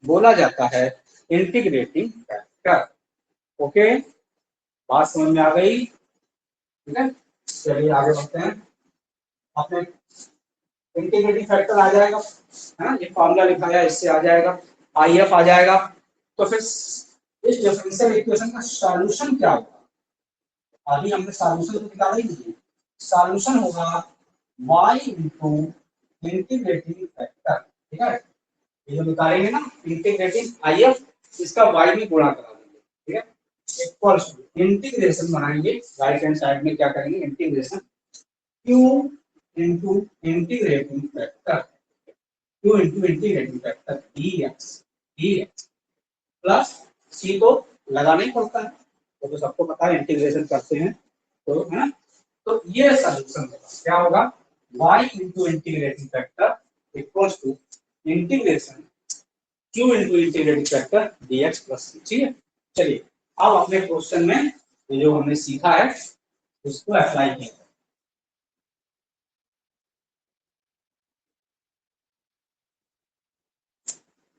बोला जाता है इंटीग्रेटिंग फैक्टर। ओके, बात समझ में आ गई, ठीक है। चलिए आगे बढ़ते हैं। आपने इंटीग्रेटिंग फैक्टर आ जाएगा, है ना, ये फॉर्मूला लिखा है इससे आ जाएगा, आई एफ आ जाएगा। तो फिर इस डिफरेंशियल इक्वेशन का सॉल्यूशन क्या होगा? अभी हमने सॉल्यूशन तो निकाला ही नहीं है। सॉल्यूशन होगा y इनटू इंटीग्रेटिंग फैक्टर, ठीक है, ये जो निकालेंगे ना इंटीग्रेटिंग आई एफ, इसका y में गुणा करा देंगे, ठीक है, इक्वल्स टू इंटीग्रेशन बनाएंगे राइट हैंड साइड में, क्या करेंगे integration q into integrating factor, q into integrating factor dx plus c को लगाना ही पड़ता है, तो सबको पता है इंटीग्रेशन करते हैं तो, है ना। तो ये सॉल्यूशन होगा, क्या होगा, y into integrating factor equals to integration q into integrating factor dx plus c, ठीक है। चलिए अब अपने क्वेश्चन में ये जो हमने सीखा है उसको अप्लाई किया।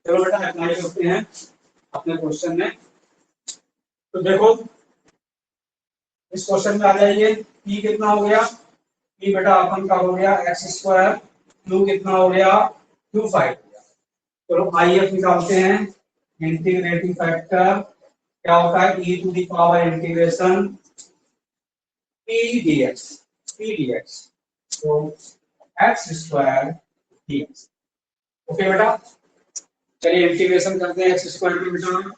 चलो बेटा अप्लाई करते हैं अपने क्वेश्चन में। तो देखो इस क्वेश्चन में आ जाइए, p कितना हो गया, p बेटा अपन का हो गया एक्स स्क्वायर, q कितना हो गया q 5 हो गया। चलो आई एफ निकालते हैं, इंटीग्रेटिंग फैक्टर क्या होता है e to the power integration p dx, तो एक्स स्क्वायर dx। ओके बेटा, चलिए इंटीग्रेशन करते हैं एक्स स्क्वायर की बेटा,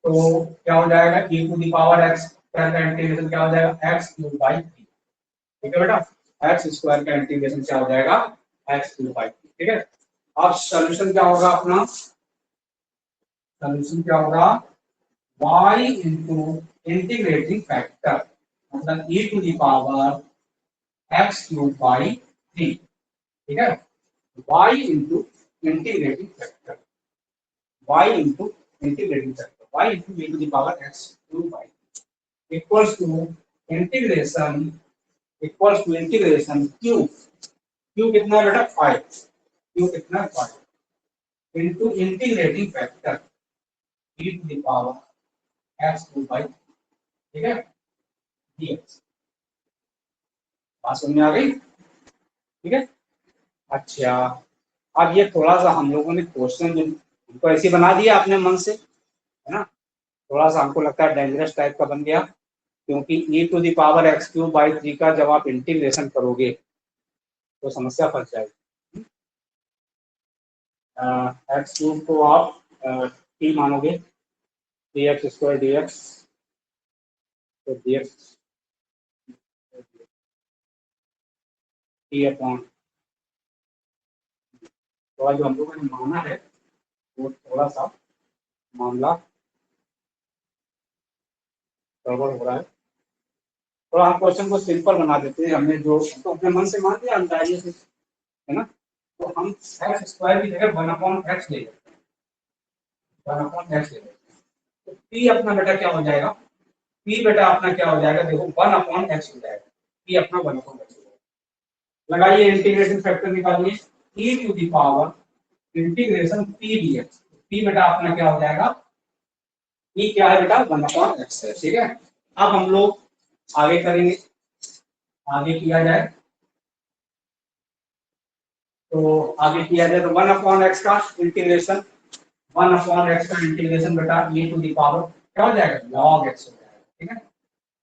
तो क्या हो जाएगा e to the power x square का इंटीग्रेशन क्या हो जाएगा x क्यूब बाई 3, ठीक है बेटा, एक्स स्क्वायर का इंटीग्रेशन क्या हो जाएगा x क्यूब बाई 3, ठीक है। अब सॉल्यूशन क्या होगा अपना, सॉल्यूशन क्या होगा y इनटू इंटीग्रेटिंग फैक्टर मतलब e to the power x cube by 3, ठीक है, y into integrating factor, y into integrating factor y into e to the power x cube by equals to integration q कितना है बेटा 5, q कितना है 5 into integrating factor e to the power x cube by, ठीक है, dx। बात समझ में आ गई, ठीक है। अच्छा अब ये थोड़ा सा हम लोगों ने क्वेश्चन जो हमको ऐसे बना दिया अपने मन से, है ना, थोड़ा सा हमको लगता है डेंजरस टाइप का बन गया, क्योंकि e to the power x cube by 3 का जब आप इंटीग्रेशन करोगे तो समस्या फंस जाएगी। एक्स क्यूब को आप t मानोगे, D x square d x, तो डी एक्स टी अपॉन, तो जो हम लोगों ने माना है वो थोड़ा सा मामला गड़बड़ हो रहा है, तो हम क्वेश्चन को सिंपल बना देते हैं, हमने जो तो अपने मन से मान दिया अंदाजे से, है ना, तो हम एक्स स्क्वायर की जगह 1/x ले लेते हैं, 1/x ले लेते हैं, तो p अपना बेटा क्या हो जाएगा, p बेटा अपना क्या हो जाएगा, देखो 1/x हो जाएगा, p अपना 1/x हो जाएगा। लगाइए इंटीग्रेशन फैक्टर निकालिए, e to the power integration p dx, p बेटा अपना क्या हो जाएगा, p क्या है बेटा 1/x है, ठीक है। अब हम लोग आगे करेंगे, आगे किया जाए तो आगे किया जाए तो 1/x का इंटीग्रेशन, 1/x का इंटीग्रेशन बेटा e टू द पावर क्या हो जाएगा log x हो जाएगा, ठीक है।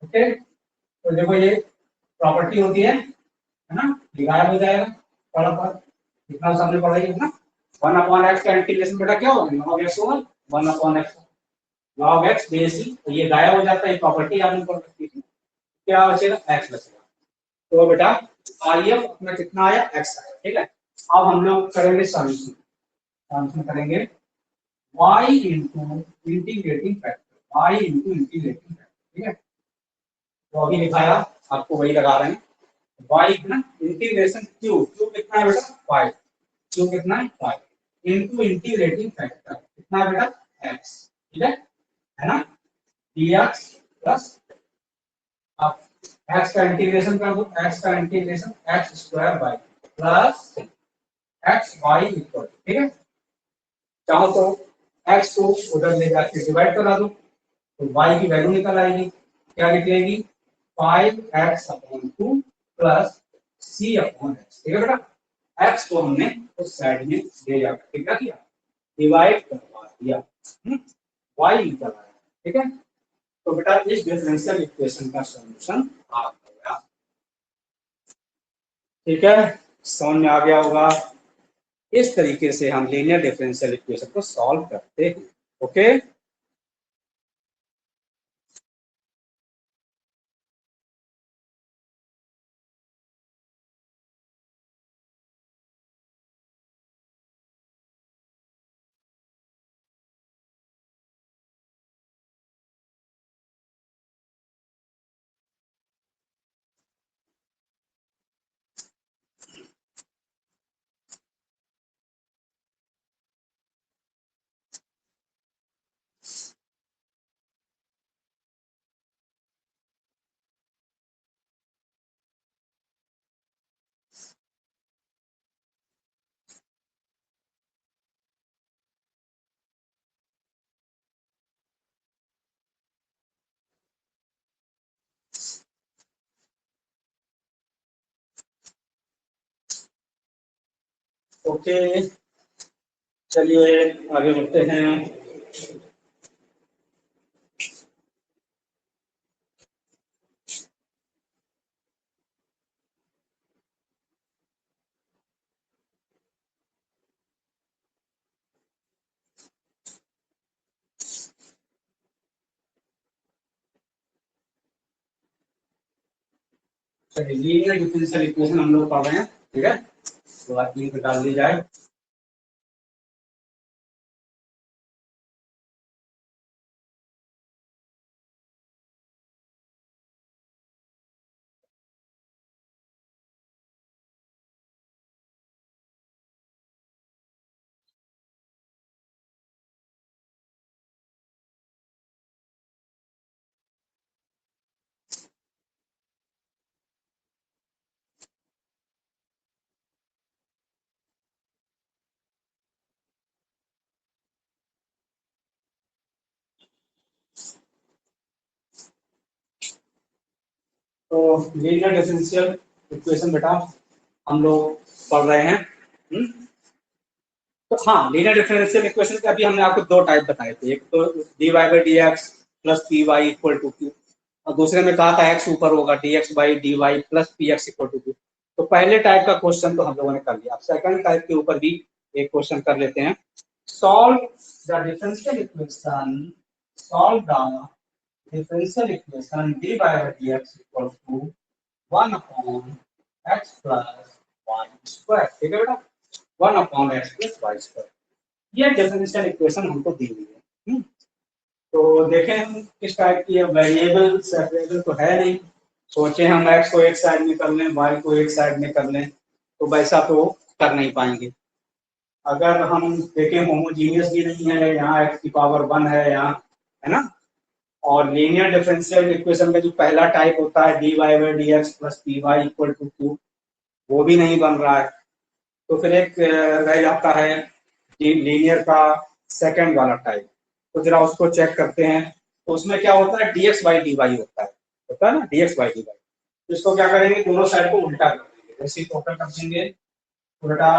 ओके, तो देखो ये प्रॉपर्टी होती है ना, डिवाइड हो जाएगा पढ़ा पर इतना सामने पढ़ाई है ना, 1/x का इंटीग्रेशन बेटा क्या होगा log x होगा, 1/x log x बेस ही, तो ये गायब हो जाता है, प्रॉपर्टी आपने पढ़ रखी थी, क्या बचेगा x बचेगा, तो बेटा आई एफ अपना कितना आया x आया, ठीक है। अब हम लोग करेंगे सॉल्यूशन, सॉल्यूशन करेंगे y into integrating factor, y into integrating factor, ठीक है, तो अभी दिखाया आपको वही लगा रहे हैं, y ना इंटीग्रेशन q कितना है बेटा 5, q कितना है 5 इनटू इंटीग्रेटिंग फैक्टर कितना है बेटा x, ठीक है ना, dx प्लस अब x का इंटीग्रेशन कर दो, x का integration x square by plus x y equal, ठीक है, चाहो तो x को उधर ले जाके डिवाइड करा दो तो y की वैल्यू निकल आएगी, क्या निकलेगी 5x/2 प्लस सी अपॉन एक्स, ठीक है बेटा। एक्स को हमने उस साइड में ले जाकर क्या किया, डिवाइड करवा दिया, वाई निकल आया, ठीक है। तो बेटा इस डिफरेंशियल इक्वेशन का सॉल्यूशन आ गया, ठीक है, समझ में आ गया होगा। इस तरीके से हम लीनियर डिफरेंशियल इक्वेशन को सॉल्व करते हैं, ओके। ओके चलिए आगे बढ़ते हैं। लीनियर डिफरेंशियल इक्वेशन हम लोग पढ़ रहे हैं, ठीक है, तो आप लिंक डाल दी जाए। तो लीनियर डिफरेंशियल इक्वेशन बेटा हम लोग पढ़ रहे हैं, तो हाँ, लीनियर डिफरेंशियल इक्वेशन के अभी हमने आपको दो टाइप बताए थे, एक तो d y by d x plus p y equal to q, और दूसरे में कहा था एक्स ऊपर होगा, d x by d Y plus p x equal to q. तो पहले टाइप का क्वेश्चन तो हम लोगों ने कर लिया, अब सेकंड टाइप के ऊपर भी एक क्वेश्चन कर लेते हैं। Solve the differential equation, solve the differential equation d by by d x equal to 1 upon x plus Y square, ठीक है बेटा, 1 upon x plus Y square. ये डिफरेंशियल इक्वेशन हमको दी हुई है। तो देखें हम किस टाइप की है, वेरिएबल सेपरेबल तो है नहीं, सोचे हम एक्स को एक साइड में कर लें, वाई को एक साइड में कर लें, तो वैसा तो कर नहीं पाएंगे। अगर हम देखें होमोजीनियस भी नहीं है, यहाँ एक्स की पावर 1 है यहाँ, है ना, और लीनियर डिफरेंशियल इक्वेशन का जो पहला टाइप होता है d y by d x plus p y equal to q, वो भी नहीं बन रहा है। तो फिर एक रह जाता है लीनियर का सेकंड वाला टाइप, तो जरा उसको चेक करते हैं। तो उसमें क्या होता है, dx बाई डी वाई होता है ना, dx बाई डी वाई। तो इसको क्या करेंगे, दोनों साइड को उल्टा कर देंगे, रेसिप्रोकल कर देंगे, उल्टा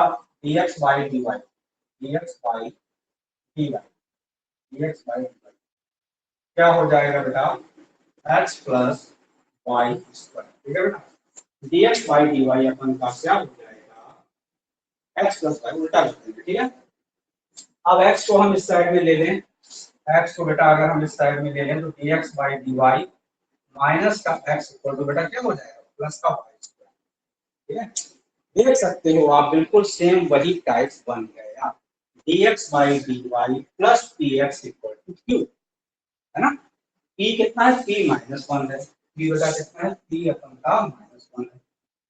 dx by d y, dx by d y, dx by d y क्या हो जाएगा बेटा, x प्लस वाई स्क्वायर, ठीक है बेटा। dx बाई डी वाई अपन का क्या हो जाएगा, x प्लस वाई, उल्टा कर देंगे, ठीक है। अब x को हम इस साइड में ले लें, x को बेटा अगर हम इस साइड में ले लें तो dx by d y minus का x इक्वल टू बेटा क्या हो जाएगा, प्लस का वाई स्क्वायर, ठीक है। देख सकते हो आप बिल्कुल सेम वही टाइप बन गया, dx by d Y plus px equal to q, है ना। p कितना है, p माइनस 1 है, p बेटा कितना है, p अपन का माइनस 1 है,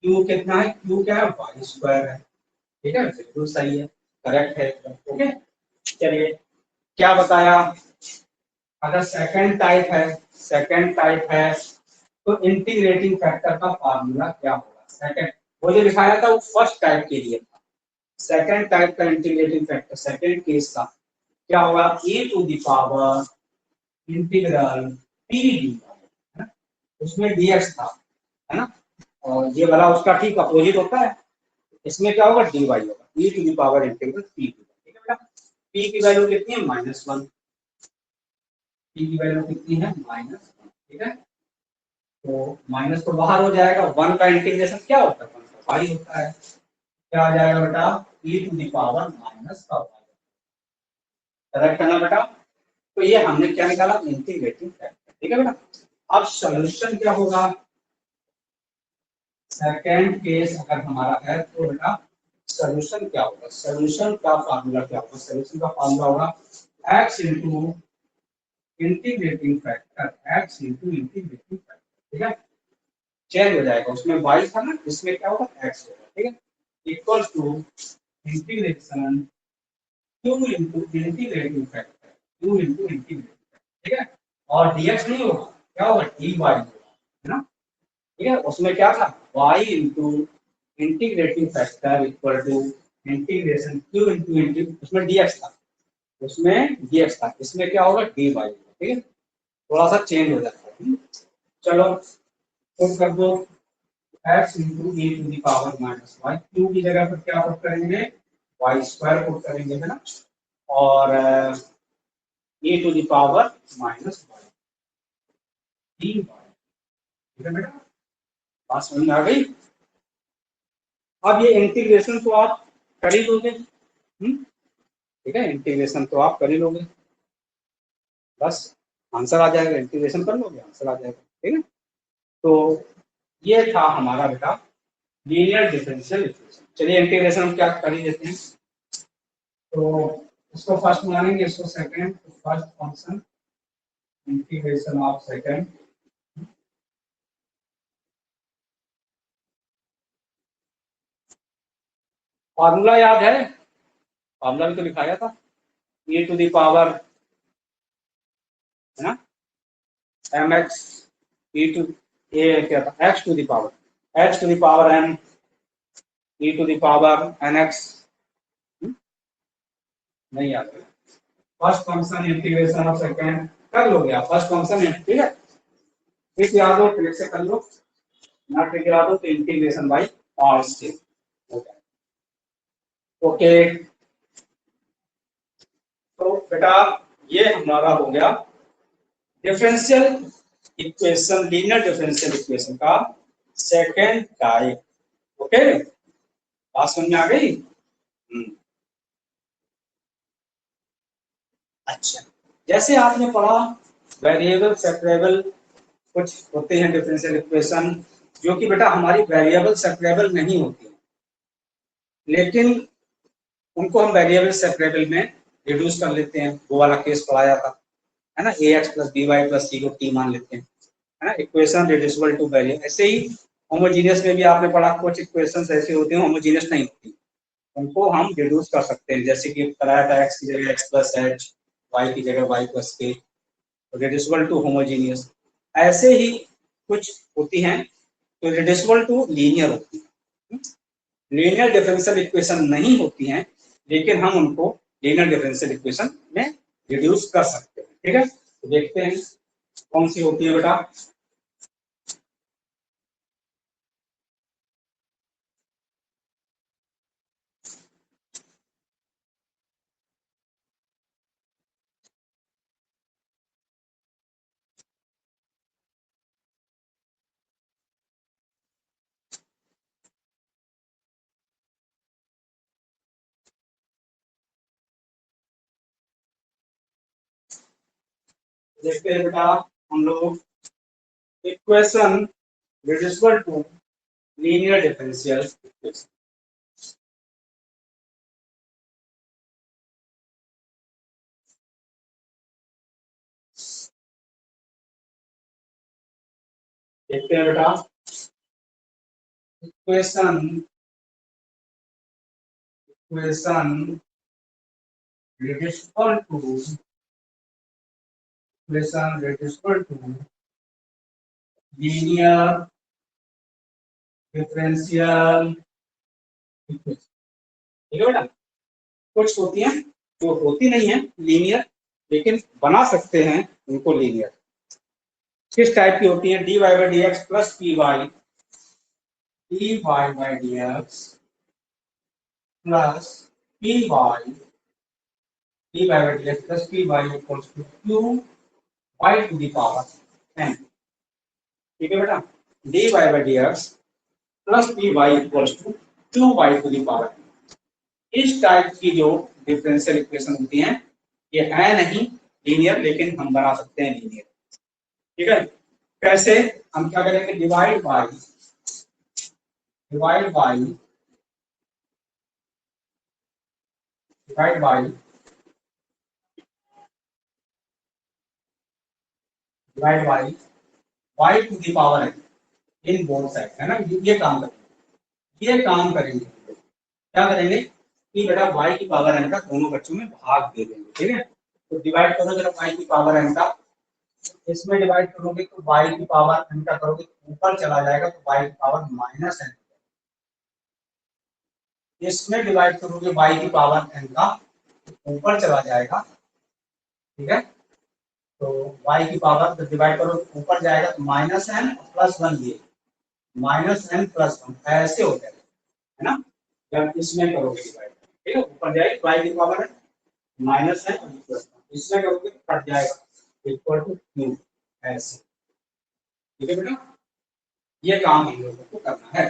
q कितना है, q क्या है, वाई स्क्वायर है, ठीक है, बिल्कुल सही है, करेक्ट है, ओके। चलिए क्या बताया, अगर सेकंड टाइप है तो इंटीग्रेटिंग फैक्टर का फार्मूला क्या होगा, सेकंड, वो जो दिखाया था वो फर्स्ट टाइप के लिए था, सेकंड टाइप का इंटीग्रेटिंग फैक्टर सेकंड केस का क्या होगा, e to the power integral p dy, है ना, उसमें dx था, है ना, और ये वाला उसका ठीक अपोजिट होता है। इसमें क्या होगा, dy होगा, e to the power integral p। ठीक है बेटा, p की वैल्यू कितनी है, -1। p की वैल्यू कितनी है, -1। ठीक है, तो माइनस तो बाहर हो जाएगा, 1 का इंटीग्रेशन क्या होता है, 1 का y होता है। क्या आ जाएगा बेटा, e to the power -y। Correct है ना बेटा। तो ये हमने क्या निकाला, इंटीग्रेटिंग फैक्टर। ठीक है बेटा, अब सॉल्यूशन क्या होगा, सेकंड केस अगर हमारा है तो बेटा सॉल्यूशन क्या होगा, सॉल्यूशन का फार्मूला क्या होगा, सॉल्यूशन का फार्मूला होगा x into integrating factor, x into integrating factor. ठीक है, चेंज हो जाएगा, उसमें y था ना, इसमें क्या होगा, x होगा। ठीक है, equal to integration q into integrating factor, q into integrating factor. ठीक है, और dx नहीं होगा, क्या होगा, dy होगा, है ना। ठीक है, उसमें क्या था, y into integrating factor equal to integration q into उसमें dx था, उसमें dx था, इसमें क्या होगा, dy होगा। ठीक है, थोड़ा सा चेंज हो जाता है। चलो पुट कर दो, x into e to the power -y, q की जगह पर क्या पुट करेंगे, y² पुट करेंगे, है ना, और e to the power -y dy। ठीक है बेटा, बात समझ में आ गई। अब ये इंटीग्रेशन तो आप कर ही लोगे, ठीक है, इंटीग्रेशन तो आप कर ही लोगे, बस आंसर आ जाएगा, इंटीग्रेशन कर लोगे आंसर आ जाएगा। ठीक है, तो ये था हमारा बेटा लीनियर डिफरेंशियल इक्वेशन। चलिए इंटीग्रेशन हम क्या कर ही देते हैं, तो इसको फर्स्ट मानेंगे, इसको सेकंड, तो first function integration of second formula याद है, फार्मूला भी तो लिखाया था, e टू द पावर, है ना, mx e टू ए क्या था, x to the power n e to the power nx, नहीं याद है। First function integration of second कर लोगे आप, फर्स्ट फंक्शन। ठीक है, ट्रिक याद हो ट्रिक से कर लो, ना ट्रिक याद हो तो इंटीग्रेशन बाय पार्ट से ओके। तो बेटा ये हमारा हो गया differential equation, linear differential equation का सेकंड टाइप। ओके, बात समझ में आ गई। अच्छा, जैसे आपने पढ़ा वेरिएबल सेपरेबल कुछ होते हैं डिफरेंशियल इक्वेशन, जो कि बेटा हमारी वेरिएबल सेपरेबल नहीं होती, लेकिन उनको हम वेरिएबल सेपरेबल में रिड्यूस कर लेते हैं, वो वाला केस पढ़ाया था, है ना, ax plus by plus c को t मान लेते हैं, है ना, इक्वेशन रिड्यूसिबल टू वेरिएबल। ऐसे ही होमोजीनियस में भी आपने पढ़ा कुछ इक्वेशंस ऐसे होते हैं होमोजीनियस नहीं होती, उनको हम रिड्यूस कर सकते हैं, जैसे कि कराया था x की जगह x प्लस h, y की जगह y plus k, reducible to homogeneous. ऐसे ही कुछ होती हैं तो रिड्यूसिबल टू लीनियर होती है, लीनियर डिफरेंशियल इक्वेशन नहीं होती हैं, लेकिन हम उनको लीनियर डिफरेंशियल इक्वेशन में रिड्यूस कर सकते हैं। ठीक है, तो देखते हैं कौन सी होती है बेटा। देखते हैं बेटा हम लोग equation reducible to linear differential equation. देखते हैं बेटा equation reducible to linear differential equation. ठीक है बेटा, कुछ होती हैं जो होती नहीं है लीनियर, लेकिन बना सकते हैं उनको लीनियर। किस टाइप की होती है, dy by d x plus p y dy by dx plus py dy by dx plus py equals to q y to the power n। ठीक है बेटा, dy by dx plus py equals to q y to the power n। इस टाइप की जो डिफरेंशियल इक्वेशन होती हैं ये है नहीं लीनियर, लेकिन हम बना सकते हैं लीनियर। ठीक है, कैसे? हम क्या करेंगे, divide by divide by divide by divide by y to the power n in both side, है ना। ये काम करेंगे, ये काम करेंगे। क्या करेंगे कि बेटा y की पावर n का दोनों बच्चों में भाग दे देंगे। ठीक है, तो डिवाइड करो जरा y की पावर n का, इसमें डिवाइड करोगे तो y की पावर n का करोगे तो ऊपर चला जाएगा, तो y की पावर माइनस n। इसमें डिवाइड करोगे y की पावर n का, तो ऊपर चला जाएगा। ठीक है, तो y की पावर जब डिवाइड करो तो ऊपर जाएगा, तो माइनस n प्लस वन, ये माइनस n प्लस वन ऐसे हो जाएगा, है ना। जब इसमें करोगे डिवाइड, ठीक है, ऊपर जाएगा y की power n minus n plus one, इसमें करोगे तो कट जाएगा इक्वल टू q ऐसे। ठीक है बेटा, ये काम हम लोगों को करना है।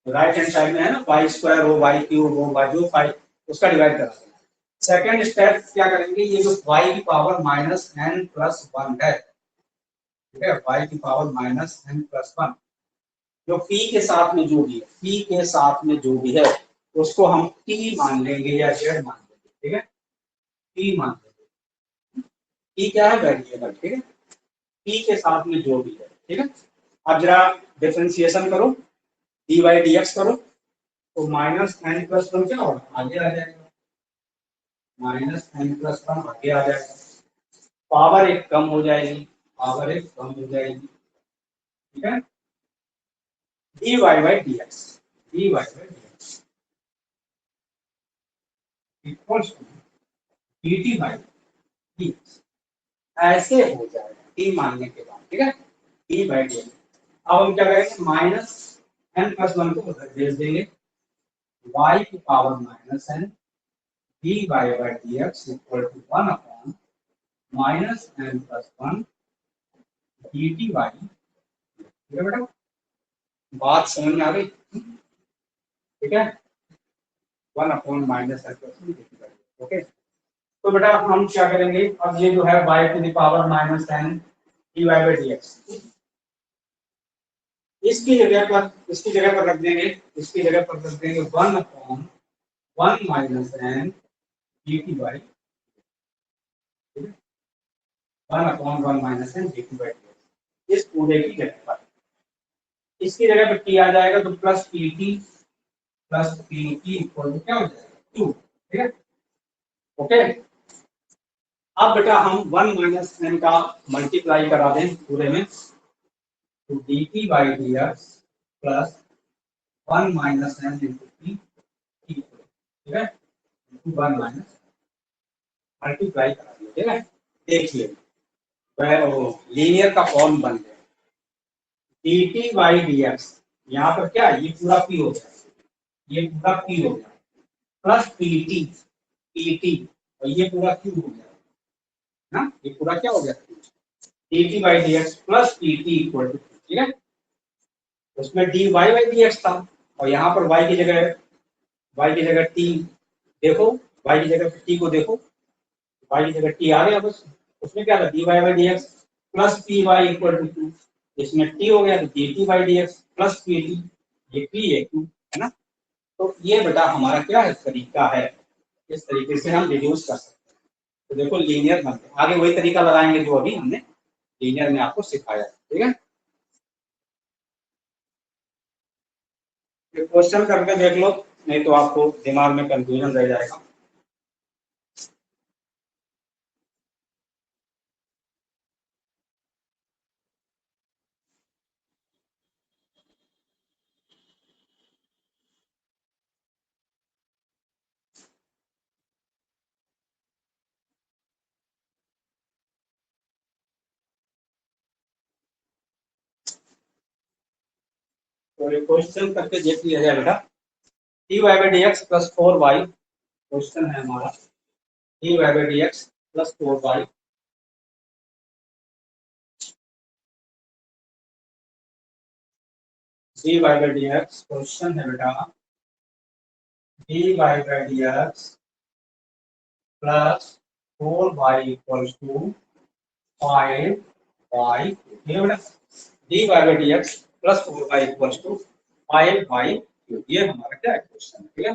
राइट हैंड साइड में है ना वाई स्क्वायर हो, वाई क्यूब हो, जो फाइव उसका डिवाइड करा देना। सेकेंड स्टेप क्या करेंगे, ये जो y की power minus n plus one है, ठीक है, y की power minus n plus one, जो p के साथ में जो भी है, p के साथ में जो भी है उसको हम t मान लेंगे या z मान लेंगे। ठीक है, t मान लेंगे, t क्या है, वेरिएबल। ठीक है, p के साथ में जो भी है। ठीक है, अब जरा डिफरेंशिएशन करो, dy dx करो, तो माइनस n प्लस वन क्या होगा, आगे आ जाएगा, माइनस n प्लस वन आगे आ जाएगा, पावर एक कम हो जाएगी, पावर एक कम हो जाएगी। ठीक है, dy by dx dy by dx equals to dt by dx ऐसे हो जाएगा t मानने के बाद। ठीक है, d by dx। अब हम क्या करेंगे, माइनस n प्लस वन को उधर भेज देंगे, y की power minus n dy by dx equal to one upon minus n plus one dt by। ठीक है बेटा, बात समझ में आ गई? ठीक है, one upon minus n plus one dt by। Okay, तो बेटा हम क्या करेंगे, अब ये जो है y to the power minus n dy by dx, इसकी जगह पर रख देंगे, इसकी जगह पर रख देंगे one upon one minus n dt by, one upon one minus n dt by इस पूरे की जगह पर, इसकी जगह पर t आ जाएगा, तो प्लस pt इक्वल टू क्या हो जाएगा, 2। ठीक है, ओके। अब बेटा हम वन माइनस n का मल्टीप्लाई करा दें पूरे में, तो dt by dx plus one minus n into t, ठीक है, वन माइनस मल्टीप्लाई करा दिया। ठीक है, देखिए लीनियर का फॉर्म बन गया, dt by dx, यहाँ पर क्या ये पूरा p हो गया, ये पूरा p हो गया, प्लस pt और ये पूरा q हो गया ना, ये पूरा क्या हो गया, dt by dx plus pt equal to. ठीक है, उसमें dy by dx था और यहाँ पर y की जगह t देखो, y की जगह t को देखो, y की जगह t आ गया, बस उसमें क्या था, dy by dx plus py equal to q, इसमें t हो गया तो dt by dx plus pt, ये p है q, है ना। तो ये बेटा हमारा क्या है, तरीका है, इस तरीके से हम रिड्यूस कर सकते हैं। तो देखो लीनियर बनते, आगे वही तरीका लगाएंगे जो अभी हमने लीनियर में आपको सिखाया। ठीक है, क्वेश्चन करके देख लो, नहीं तो आपको दिमाग में कंफ्यूजन रह जाएगा। तो ये क्वेश्चन करके देख लिया जाए बेटा। D y by d x plus 4y question है हमारा, d y by d x plus 4y d y by d x question है बेटा, d y by d x plus 4y equals to 5y, ये बेटा d y by d x plus 4y equals to 5y, ये हमारा क्या है क्वेश्चन, ठीक है।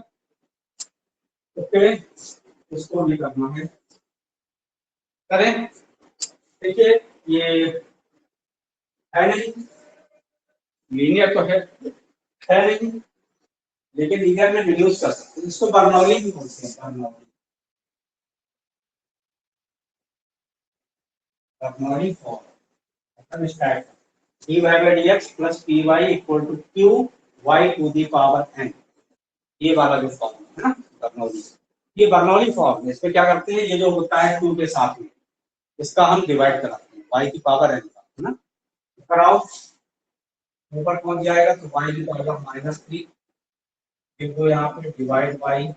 ओके, इसको भी करना है, करें। देखिए ये है नहीं, लीनियर तो है नहीं, लेकिन लीनियर में रिड्यूस कर सकते हैं, इसको बर्नौली भी बोलते हैं, Bernoulli form. Start d y by d x plus p y equal to q y to the power n, ये वाला जो फॉर्म है ना बर्नौली, ये बर्नौली फॉर्म है। इसमें क्या करते हैं, ये जो होता है 2 के साथ में, इसका हम डिवाइड कराते हैं y की पावर n का, है ना। कराओ, ऊपर पहुंच जाएगा तो y की पावर -3, फिर तो यहाँ पे divide by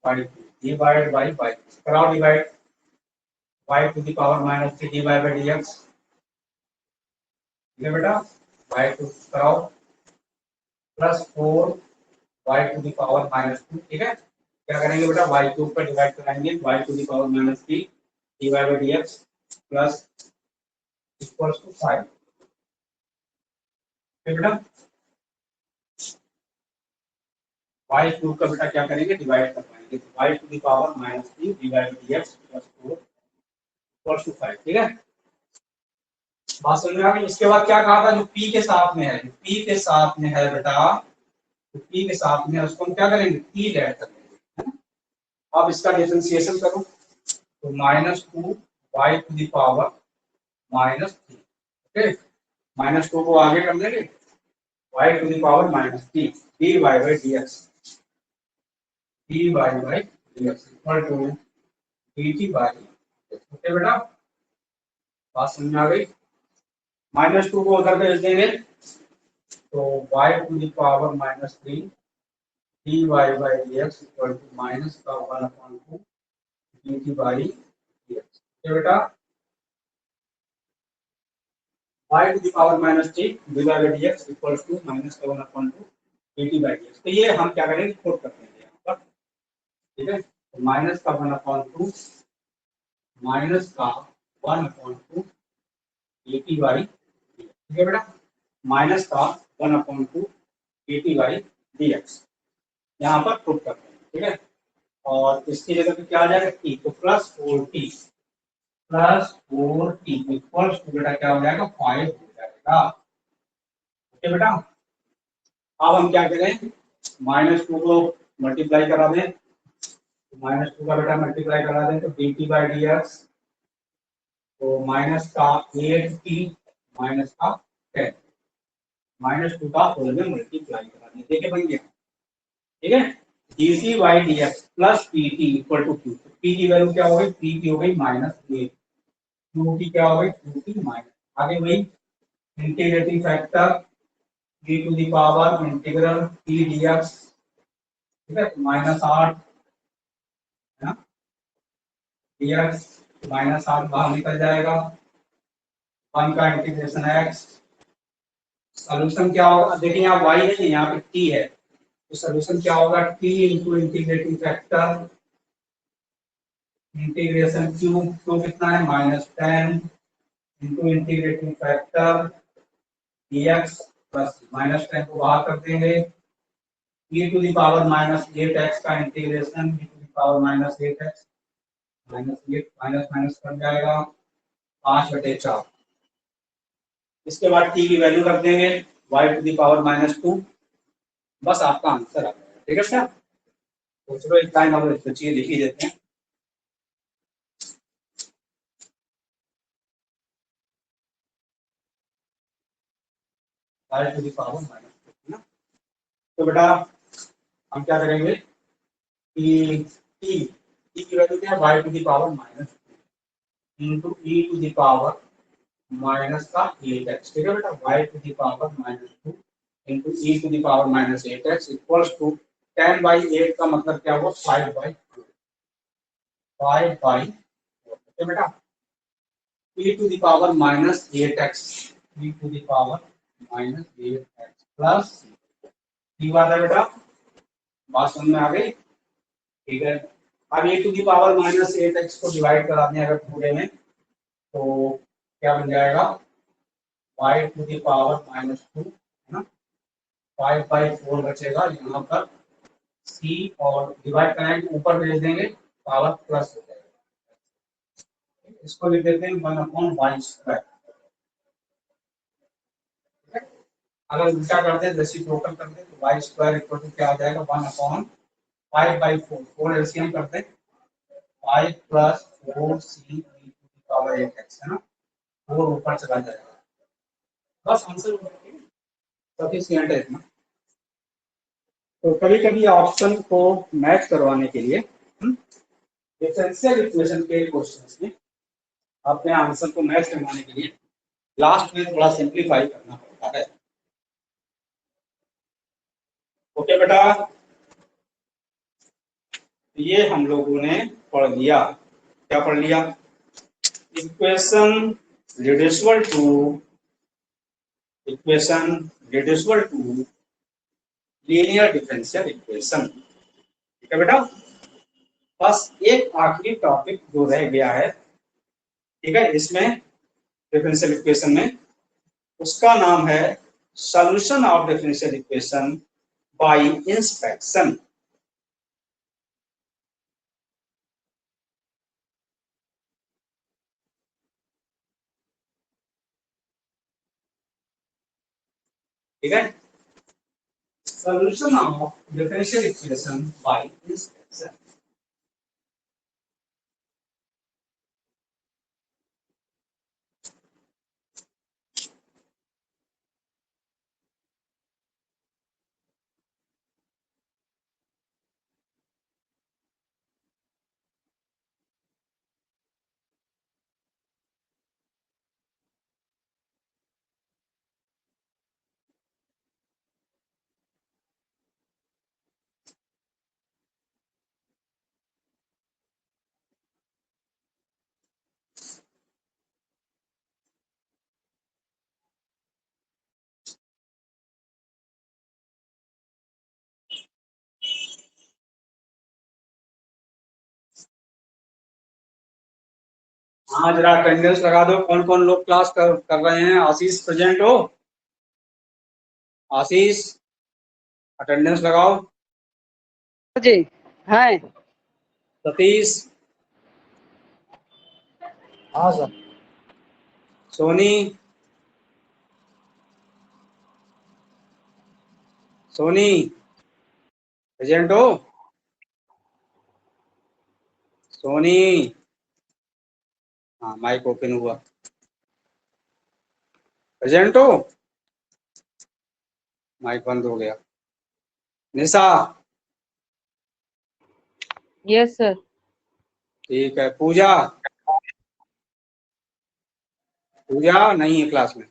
divide by y, कराओ divide y to the power -3 dy by dx, ये बेटा y टू कराओ plus 4 y to the power -2, ठीक है। क्या करेंगे बेटा, y क्यूब पर डिवाइड कराएंगे, y to the power -3 dy by dx plus equals to 5, ठीक बेटा। y क्यूब का बेटा क्या करेंगे, डिवाइड कर पाएंगे, तो y to the power -3 dy by dx plus 4 equals to 5, ठीक है। बात समझ में आ गई। इसके बाद क्या कहा था, जो p के साथ में है, जो p के साथ में है बेटा, तो p के साथ में उसको हम क्या करेंगे, p ऐड कर लेंगे, है ना। अब इसका डिफरेंशिएशन करो, तो -2 y to the power -3, okay, -2 को आगे कर देंगे, y to the power -3 dy by dx, dy by dx equal to dt by, okay बेटा, बात समझ में आ गई। -2 को उधर भेज देंगे, तो y to the power -3 dy by dx equal to minus का 1/2 dt बाई dx, ओके बेटा। y to the power -3 dy by dx equal to minus का 1/2 dt बाई dx, तो ये हम क्या करेंगे, पुट कर देंगे यहाँ पर, ठीक है। तो माइनस का 1/2 माइनस का 1/2 dt बाई, ठीक है बेटा, माइनस का 1/2 dt बाई dx यहाँ पर पुट कर देंगे, ठीक है। और इसकी जगह पे क्या आ जाएगा, t, तो प्लस 4t इक्वल्स टू बेटा क्या हो जाएगा, 5 हो जाएगा, ओके बेटा। अब हम क्या करें, -2 को मल्टीप्लाई करा दें, -2 का बेटा मल्टीप्लाई करा दें, तो dt बाई dx, तो माइनस का 8t माइनस का 10, -2 का होल में मल्टीप्लाई करा दें, देखिए बन गया, ठीक है। dc by dx plus pt equal to q, p की वैल्यू क्या हो गई, p की हो गई -8, q की क्या हो गई 2t माइनस, आगे वही integrating factor e to the power integral p dx, ठीक है, -8 है ना, dx -8 बाहर निकल जाएगा, 1 का इंटीग्रेशन x, सॉल्यूशन क्या होगा, देखिए यहाँ y नहीं है, यहाँ पे t है, तो सॉल्यूशन क्या होगा, t into integrating factor integration q कितना है -10 into integrating factor dx plus -10 को बाहर कर देंगे, e to the power -8x का integration e to the power -8x, -8 minus बन जाएगा 5/4, इसके बाद t की वैल्यू रख देंगे y टू द पावर -2, बस आपका आंसर आ जाएगा, ठीक है सर। तो चलो एक टाइम हम चीजें लिख ही देते हैं, y टू द पावर -2, है ना। तो बेटा हम क्या करेंगे, t की वैल्यू क्या है, y to the power -2 into e to the power minus का 8x, ठीक है बेटा, y to the power -2 into e to the power -8x equals to 10/8 का मतलब क्या हुआ 5/4, 5/4, ठीक है बेटा, e to the power -8x, e to the power -8x plus की बात है बेटा, बात समझ में आ गई, ठीक है। अब e to the power -8x को डिवाइड करा दें अगर पूरे में तो क्या बन जाएगा y टू द पावर -2 है ना, 5/4 बचेगा यहाँ पर c और डिवाइड करेंगे ऊपर भेज देंगे पावर प्लस हो जाएगा, इसको लिख देते हैं 1/y², अगर उल्टा कर दे रेसिप्रोकल कर दे तो y² इक्वल टू क्या आ जाएगा 1/5/4, 4 एलसीएम कर दे 5 + 4c पावर 8x है ना, 4 ऊपर चला जाएगा, बस आंसर सफिशिएंट है इतना। तो कभी कभी ऑप्शन को मैच करवाने के लिए डिफरेंशियल इक्वेशन के क्वेश्चंस में अपने आंसर को मैच करवाने के लिए लास्ट में थोड़ा सिंप्लीफाई करना पड़ता है। ओके बेटा, ये हम लोगों ने पढ़ लिया, क्या पढ़ लिया, equation reducible to linear differential equation, ठीक है बेटा। बस एक आखिरी टॉपिक जो रह गया है, ठीक है, इसमें डिफरेंशियल इक्वेशन में, उसका नाम है solution of differential equation by inspection. ठीक है, solution of differential equation by inspection। हाँ जरा अटेंडेंस लगा दो, कौन कौन लोग क्लास कर रहे हैं। आशीष प्रेजेंट हो, आशीष अटेंडेंस लगाओ। जी है। सतीश, हाँ सर। सोनी, सोनी प्रेजेंट हो, सोनी, हाँ माइक ओपन हुआ, प्रेजेंट हो, माइक बंद हो गया। निशा, यस सर। ठीक है। पूजा, पूजा नहीं है क्लास में,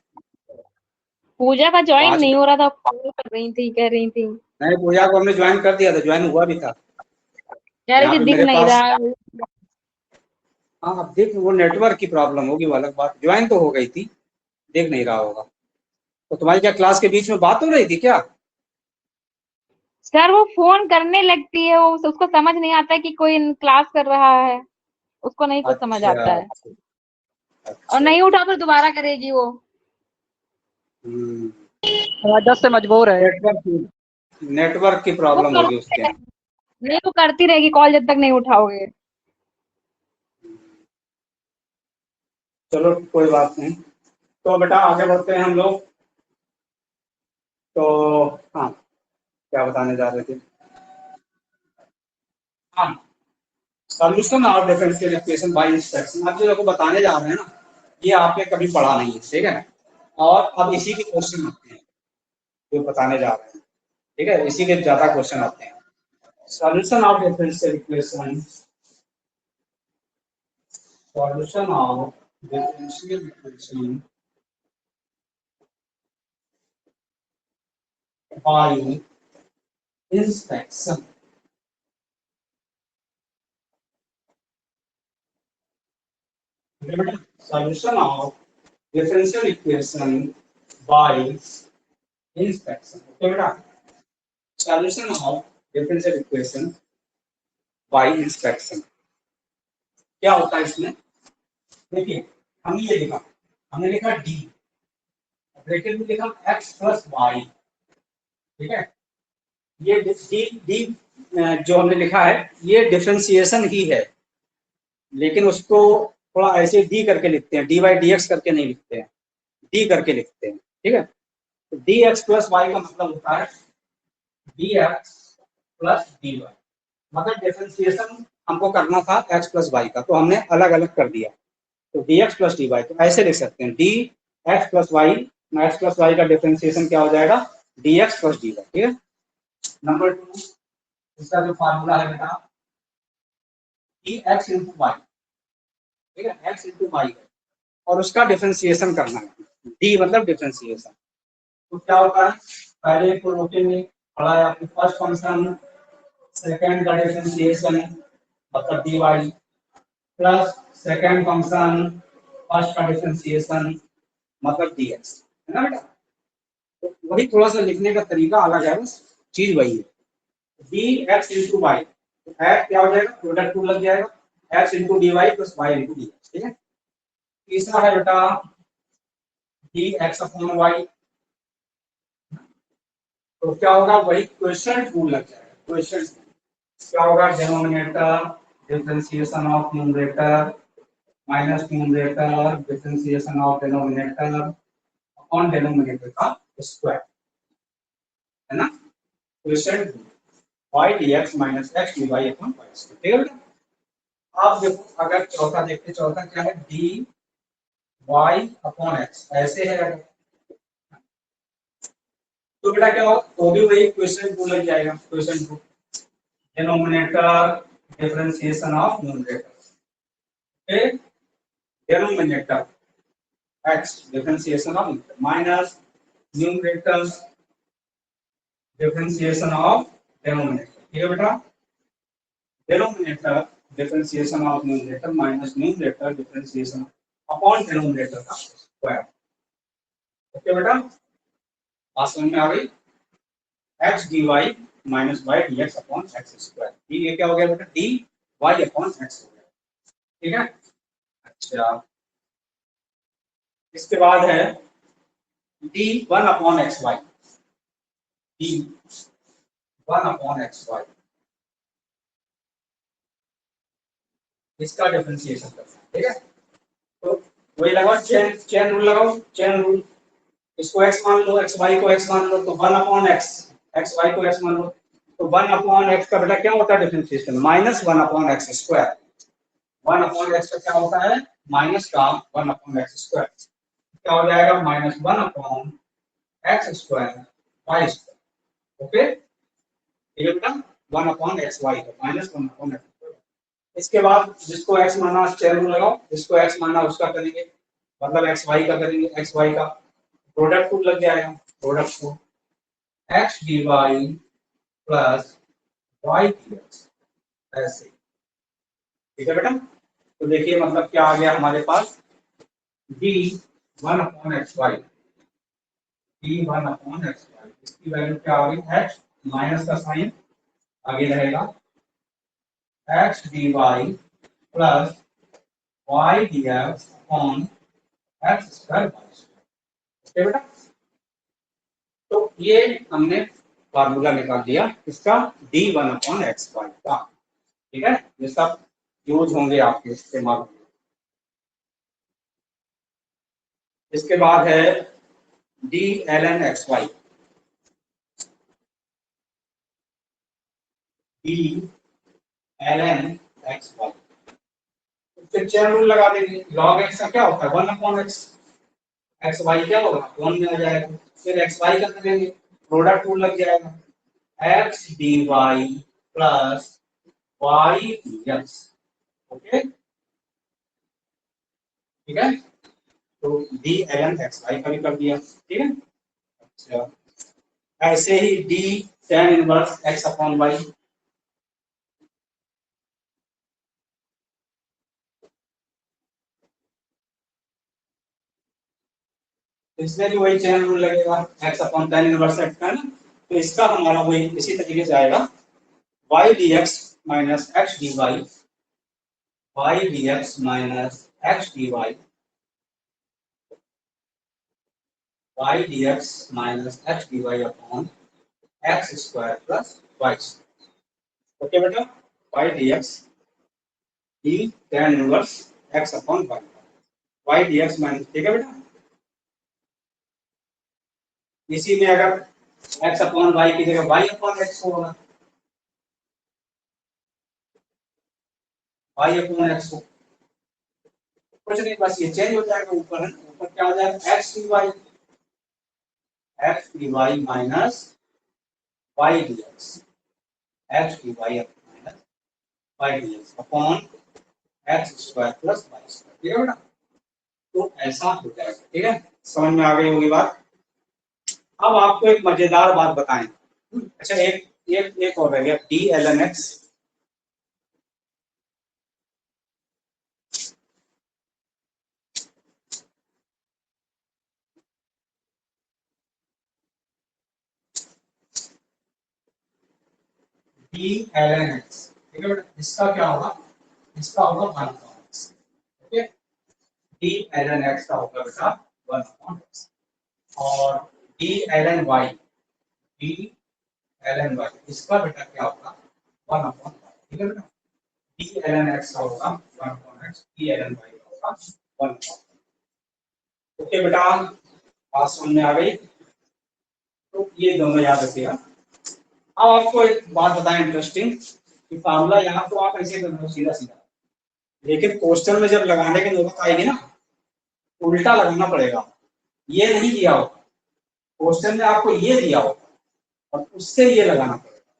पूजा का ज्वाइन 5 नहीं हो रहा था, कॉल कर रही थी, कह रही थी, नहीं, पूजा को हमने ज्वाइन कर दिया था, ज्वाइन हुआ भी था, कह यहाँ रही पे थी दिख मेरे नहीं पास। रहा। हाँ अब देख, वो नेटवर्क की प्रॉब्लम होगी, वो अलग बात, ज्वाइन तो हो गई थी, देख नहीं रहा होगा। तो तुम्हारी क्या क्लास के बीच में बात हो रही थी क्या? सर वो फोन करने लगती है, वो उसको समझ नहीं आता है कि कोई क्लास कर रहा है, उसको नहीं कुछ समझ अच्छा आता है, अच्छा और अच्छा। नहीं उठा फिर दोबारा करेगी वो। हम्म, वजह से मजबूर है। नेटवर्क की वो प्रॉब्लम होगी करती उसके। रहेगी, नहीं वो करती रहेगी कॉल जब तक नहीं उठाओगे। चलो कोई बात नहीं, तो बेटा आगे बढ़ते हैं हम लोग। तो हाँ, क्या बताने जा रहे थे, हाँ solution of differential equation by inspection. अब जो देखो बताने जा रहे हैं ना, ये आपने कभी पढ़ा नहीं है, ठीक है, और अब इसी के क्वेश्चन आते हैं जो बताने जा रहे हैं, ठीक है, इसी के ज्यादा क्वेश्चन आते हैं। Solution of differential equation, solution of differential equation by inspection. Solution of differential equation by inspection. Okay बेटा, solution of differential equation by inspection क्या होता है इसमें? देखिए हमने ये लिखा, हमने लिखा d, ब्रैकेट में लिखा x प्लस वाई, ठीक है। ये डी जो हमने लिखा है ये डिफरेंशिएशन ही है, लेकिन उसको थोड़ा ऐसे डी करके लिखते हैं, डी बाई डी एक्स करके नहीं लिखते हैं, डी करके लिखते हैं, ठीक है। तो डी एक्स प्लस वाई का मतलब होता है d x plus d y, मतलब डिफरेंशिएशन हमको करना था एक्स प्लस वाई का, तो हमने अलग अलग कर दिया, तो d x plus d y, तो ऐसे लिख सकते हैं d x plus y, x plus y का डिफरेंशिएशन क्या हो जाएगा, d x plus d y, ठीक है। नंबर 2, इसका जो फार्मूला है बेटा डी एक्स इंटू वाई, ठीक है, एक्स इंटू वाई, और उसका डिफरेंशिएशन करना है, डी मतलब डिफरेंशिएशन। तो क्या होता है, पहले को रोकेंगे, पढ़ा है आपको फर्स्ट फंक्शन, सेकंड का डिफरेंशिएशन मतलब d Y, plus second function first का डिफरेंशिएशन मतलब डी एक्स, है ना बेटा। तो वही थोड़ा सा लिखने का तरीका अलग है, बस चीज वही है, डी एक्स इंटू वाई, तो एक्स क्या हो जाएगा, प्रोडक्ट टू लग जाएगा, x into d Y plus y into d x, ठीक है। तीसरा है बेटा डी एक्स अपॉन वाई, तो क्या होगा, वही क्वेश्चन टू लग जाएगा, क्वेश्चन क्या होगा, denominator differentiation of numerator minus numerator differentiation of denominator upon denominator का स्क्वायर, है ना। Question two y D x minus x D y upon y square, ठीक है बेटा। आप देखो अगर चौथा देखते, चौथा क्या है, डी वाई अपॉन एक्स, ऐसे है अगर, तो बेटा क्या होगा, तो भी वही क्वेश्चन टू लग जाएगा, question two denominator differentiation of numerator, okay, denominator x differentiation of minus numerator differentiation of denominator, ठीक है बेटा, denominator differentiation of numerator minus numerator differentiation upon denominator का स्क्वायर, ओके बेटा, बात समझ में आ गई, x D y minus y D x upon x square, ये क्या हो गया बेटा, डी वाई अपॉन एक्स हो गया, ठीक है। अच्छा, इसके बाद है d one upon x Y, d one upon x y, इसका डिफरेंशिएशन करना है, ठीक है। तो वही लगाओ, चेन रूल लगाओ, चेन रूल, इसको x मान लो, एक्स वाई को x मान लो, तो 1 अपॉन x, एक्स वाई को x मान लो, तो 1 अपॉन x का बेटा क्या होता है differentiation, minus 1 upon x square, 1 upon x का क्या होता है, माइनस का 1 अपॉन एक्स स्क्वायर, क्या हो जाएगा, minus 1 upon x square Y square, okay, ठीक है बेटा, 1 अपॉन एक्स वाई का माइनस 1 अपॉन एक्स। इसके बाद जिसको x माना चेन रूल लगाओ, जिसको x माना उसका करेंगे, मतलब एक्स वाई का करेंगे, एक्स वाई का प्रोडक्ट टू लग जाएगा, product two x D Y plus Y D x, ऐसे, ठीक है बेटा। तो देखिए मतलब क्या आ गया हमारे पास, D 1 upon x Y, D 1 upon x Y, इसकी वैल्यू क्या आ गई, एक्स माइनस का साइन आगे रहेगा, X D Y plus Y D x upon x square Y square, okay बेटा। तो ये हमने फार्मूला निकाल दिया इसका, डी 1 अपॉन एक्स वाई का, ठीक है, ये सब यूज होंगे आपके इस्तेमाल। इसके बाद है d L N x Y, d L N x y, फिर चेन रूल लगा देंगे, लॉग एक्स का क्या होता है 1 अपॉन एक्स, एक्स वाई क्या होगा 1 में आ जाएगा, फिर एक्स वाई का करेंगे, प्रोडक्ट रूल लग जाएगा, X D Y plus Y D X, okay, ठीक है। तो D L N x Y का भी कर दिया, ठीक है। अच्छा, ऐसे ही D tan inverse x upon Y, इसमें भी वही चेन रूल लगेगा, x upon tan inverse x का ना, तो इसका हमारा वही इसी तरीके से आएगा y dx minus x dy, y dx minus x dy, y dx minus x dy upon x square plus y square. Okay बेटा, y dx d tan inverse x upon y, y dx minus, ठीक है बेटा। इसी में अगर x अपॉन y की जगह y अपॉन x होगा, y अपॉन x हो, कुछ नहीं, बस ये चेंज हो जाएगा, ऊपर है ना, ऊपर क्या हो जाएगा x dy minus y dx, x dy minus y dx upon x square plus y square, ठीक है बेटा। तो ऐसा हो जाएगा, ठीक है, समझ में आ गई होगी बात। अब आपको एक मजेदार बात बताएं, अच्छा एक एक एक और रह गया, d L N x, d L N x, ठीक है बेटा, इसका क्या होगा, इसका होगा 1/x, okay, d L N x का होगा बेटा 1/x, और d L n y, d L n y इसका बेटा क्या होगा 1/y, ठीक है बेटा, डी एल एन एक्स का होगा 1/x, D L n Y का होगा 1/y। ओके बेटा, बात समझ में आ गई, तो ये दोनों याद रखिएगा। अब आपको एक बात बताएं इंटरेस्टिंग, कि फार्मूला यहाँ तो आप ऐसे कर लो सीधा सीधा, लेकिन क्वेश्चन में जब लगाने की नौबत आएगी ना, उल्टा लगाना पड़ेगा, ये नहीं दिया होगा क्वेश्चन में, आपको ये दिया होगा और उससे ये लगाना पड़ेगा,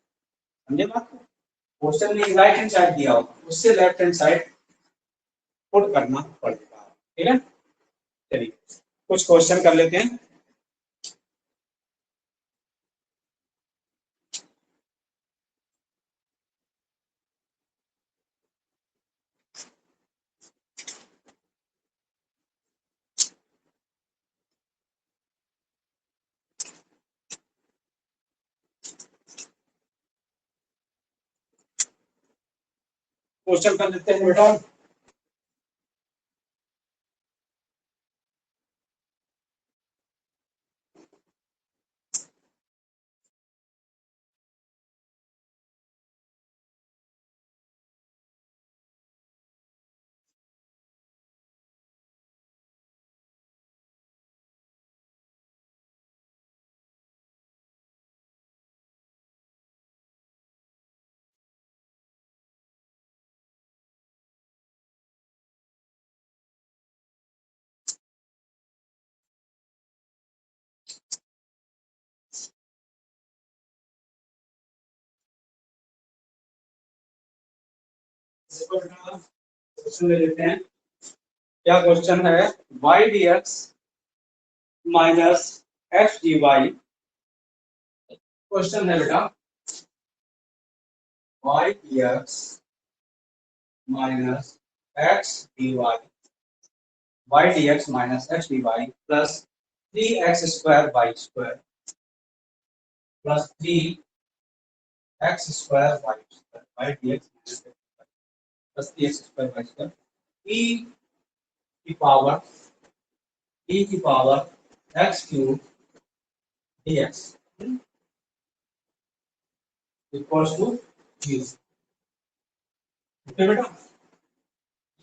समझे बात को, क्वेश्चन में राइट हैंड साइड दिया होगा, उससे लेफ्ट हैंड साइड पुट करना पड़ेगा, ठीक है। चलिए कुछ क्वेश्चन कर लेते हैं। क्वेश्चन कर लेते हैं बेटा। क्वेश्चन ले लेते हैं, क्या क्वेश्चन है, y dx minus x dy, question है बेटा y dx minus x dy, y dx minus x dy plus 3x square y square plus 3x square y square, y dx minus plus 3x square y square, e की power x cube dx equals to 0। Okay बेटा,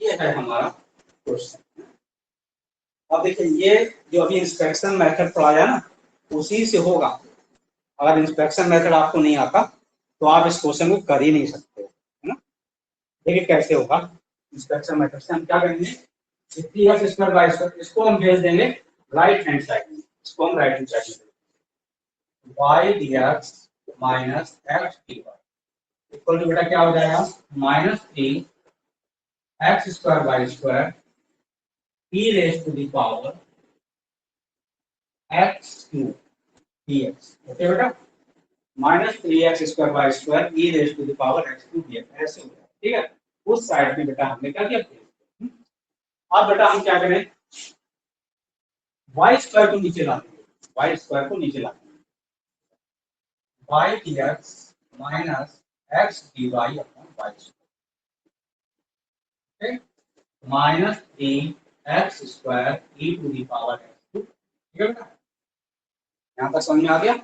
ये है हमारा क्वेश्चन। अब देखिए, ये जो अभी इंस्पेक्शन मेथड पढ़ाया ना, उसी से होगा। अगर इंस्पेक्शन मेथड आपको नहीं आता तो आप इस क्वेश्चन को कर ही नहीं सकते, है ना। देखिए कैसे होगा इंस्पेक्शन मेथड से, हम क्या करेंगे, x स्क्वायर y स्क्वायर इसको हम भेज देंगे राइट हैंड साइड में, इसको हम राइट हैंड साइड में, y dx minus x dy equal to बेटा क्या हो जाएगा, minus 3x square y square e raise to the power x cube dx। Okay बेटा, -3x² e raise to the power x³ dx ऐसे हो गया। ठीक है, उस साइड में बेटा हमने क्या किया। अब बेटा हम क्या करें, y² को नीचे लाते हैं, y² को नीचे लाते हैं, y dx minus x dy upon y², minus 3x² e to the power x²। ठीक है बेटा, यहाँ तक समझ में आ गया।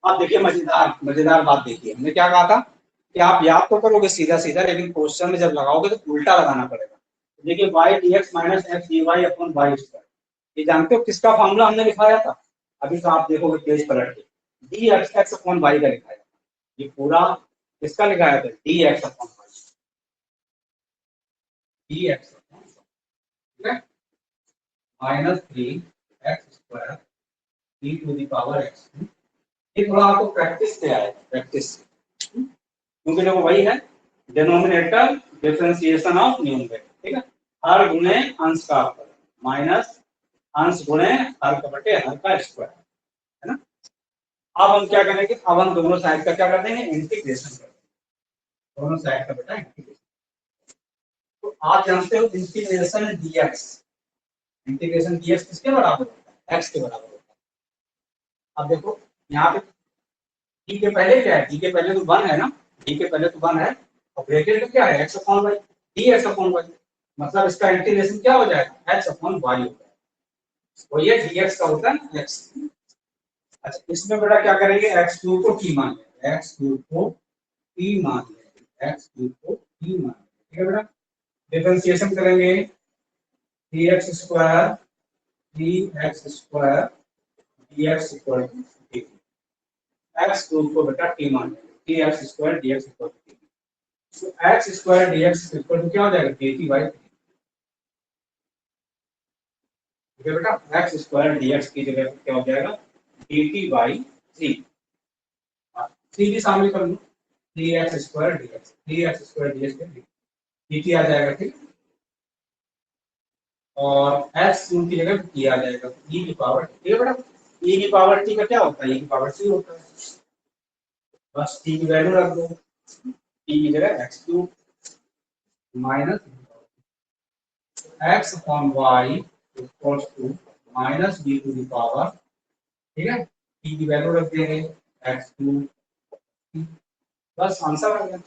अब देखिए मजेदार बात देखिए, हमने क्या कहा था कि आप याद तो करोगे सीधा सीधा, लेकिन क्वेश्चन में जब लगाओगे तो उल्टा लगाना पड़ेगा। देखिए y dx minus x dy upon y², ये जानते हो किसका फॉर्मूला हमने लिखाया था। अभी तो आप देखोगे पेज पलट के, dx x अपॉन y का लिखाया था, ये पूरा किसका लिखाया था, dx upon y, dx upon, ठीक है, minus 3x² e to the power x। ये थोड़ा आपको प्रैक्टिस से आएगा, प्रैक्टिस से, क्योंकि देखो वही है डिनोमिनेटर डिफरेंशिएशन ऑफ न्यूमरेटर। ठीक है, हर गुणे अंश का अपवर्ग माइनस अंश गुणे हर का बटे हर का स्क्वायर, है ना। अब हम क्या करेंगे, अब हम दोनों साइड का क्या कर देंगे, इंटीग्रेशन कर देंगे, दोनों साइड का बेटा इंटीग्रेशन। तो आप जानते हो इंटीग्रेशन dx, इंटीग्रेशन dx किसके बराबर होता है, x के बराबर होता है। अब देखो यहाँ पे d के पहले क्या है, d के पहले तो 1 है ना, d के पहले तो 1 है, और ब्रैकेट में क्या है, x upon y, dx upon y, मतलब इसका इंटीग्रेशन क्या हो जाएगा, x अपॉन y हो जाएगा, वो ये dx का होता है x। अच्छा, इसमें बेटा क्या करेंगे, x³ को t मान लेंगे, x³ को t मान लेंगे, x³ को t मान लेंगे। ठीक है बेटा, डिफरेंशिएशन करेंगे, 3x² dx equal to dt, x³ को बेटा t मान लेंगे, 3x² dx equal to dt, तो x² dx इक्वल टू क्या हो जाएगा, dt/3। ठीक है बेटा, x² dx की जगह क्या हो जाएगा, dt/3, 3 भी शामिल कर लो, 3x² dx, 3x² dx dt आ जाएगा। ठीक, और x³ की जगह t आ जाएगा, e की पावर। ठीक है बेटा, e की पावर t का क्या होता है, e की पावर c होता है, बस t की वैल्यू रख दो, t की जगह x³ minus x upon y equals to minus b to the power. ठीक है, t की वैल्यू रख देंगे x³, बस आंसर आ गया।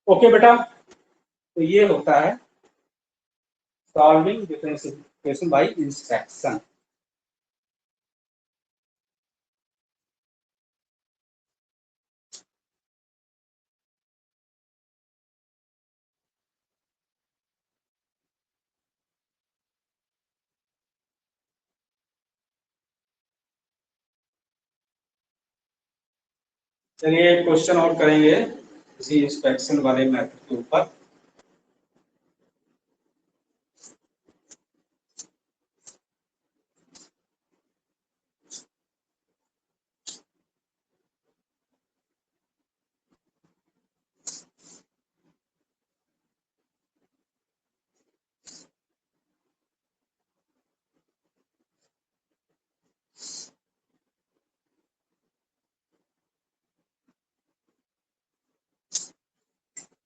ओके बेटा, तो ये होता है सॉल्विंग डिफरेंशिएशन बाय इंस्ट्रक्शन। चलिए क्वेश्चन और करेंगे इसी इंस्पेक्शन वाले मेथड के ऊपर।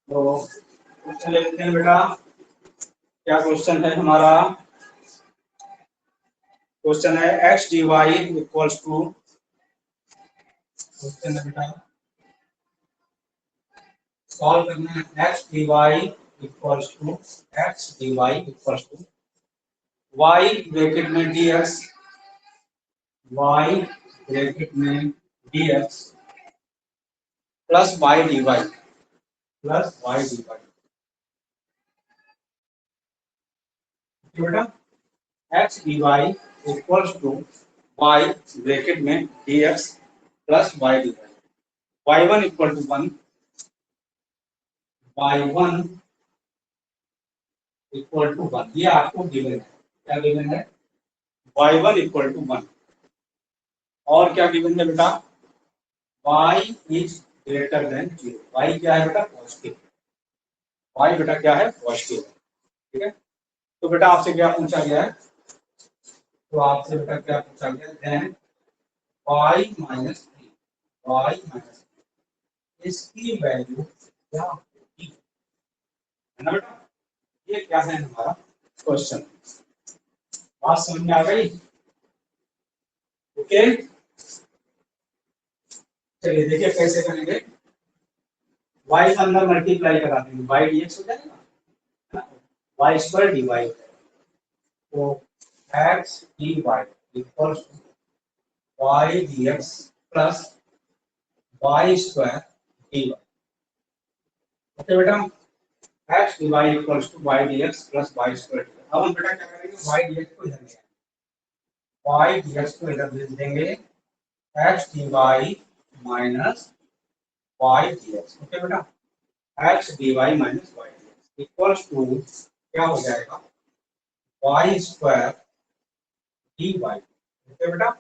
तो क्वेश्चन लिखते हैं बेटा, क्या क्वेश्चन है हमारा, क्वेश्चन है x dy equals to, question है बेटा सॉल्व करना है, x dy equals to y bracket में dx, y ब्रैकेट में dx plus y dy, plus y dy। बेटा x dy equals to y bracket में dx plus y dy, y1 equal to 1, y1 equal to 1, ये आपको गिवन है, क्या गिवन है, y1 इक्वल टू 1, और क्या गिवन है बेटा, y is greater than 0, y क्या है बेटा, पॉजिटिव, y बेटा क्या है, पॉजिटिव। ठीक है, तो बेटा आपसे क्या पूछा गया है, तो आपसे बेटा क्या पूछा गया, then y minus three, y minus इसकी वैल्यू क्या होगी, है ना बेटा। ये क्या है हमारा क्वेश्चन, बात समझ में आ गई। ओके चलिए देखिए कैसे करेंगे, y का अंदर मल्टीप्लाई करा देंगे, y dx हो जाएगा, y स्क्वायर dy, तो x dy equals to y dx plus y square dy। Okay बेटा, x dy equals to y dx plus y square dy। अब हम बेटा क्या करेंगे, y dx को इधर ले आएंगे, y dx को इधर भेज देंगे, x dy minus y dx। Okay बेटा, x dy minus y dx equals to क्या हो जाएगा, y स्क्वायर dy। ओके बेटा,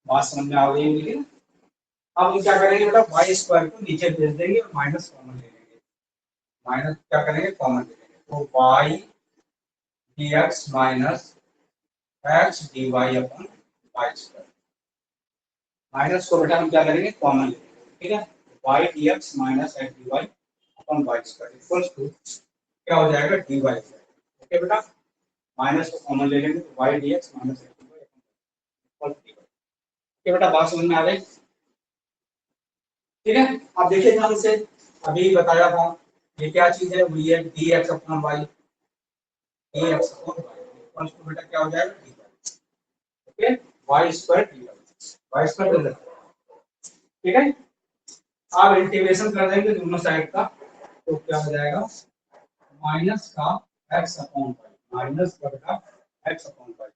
बात समझ में आ गई होगी। अब हम क्या करेंगे बेटा, y स्क्वायर को नीचे भेज देंगे और माइनस कॉमन ले लेंगे, माइनस क्या करेंगे कॉमन ले लेंगे, तो y dx minus x dy upon y square, minus को बेटा हम क्या करेंगे कॉमन ले लेंगे, ठीक है, y dx minus x dy upon y square equals to क्या हो जाएगा dy स्क्वायर। ओके बेटा, माइनस को कॉमन ले लेंगे तो y dx minus x dy equals dy। Okay बेटा, बात समझ में आ गई, ठीक है। अब देखिए ध्यान से, अभी बताया था ये क्या चीज है, ये dx upon y, dx upon y equals to बेटा क्या हो जाएगा dy। Okay, y square dy, y square, ठीक है। आप इंटीग्रेशन कर देंगे दोनों साइड का, तो क्या हो जाएगा माइनस का x अपॉन y, माइनस का बेटा x अपॉन y,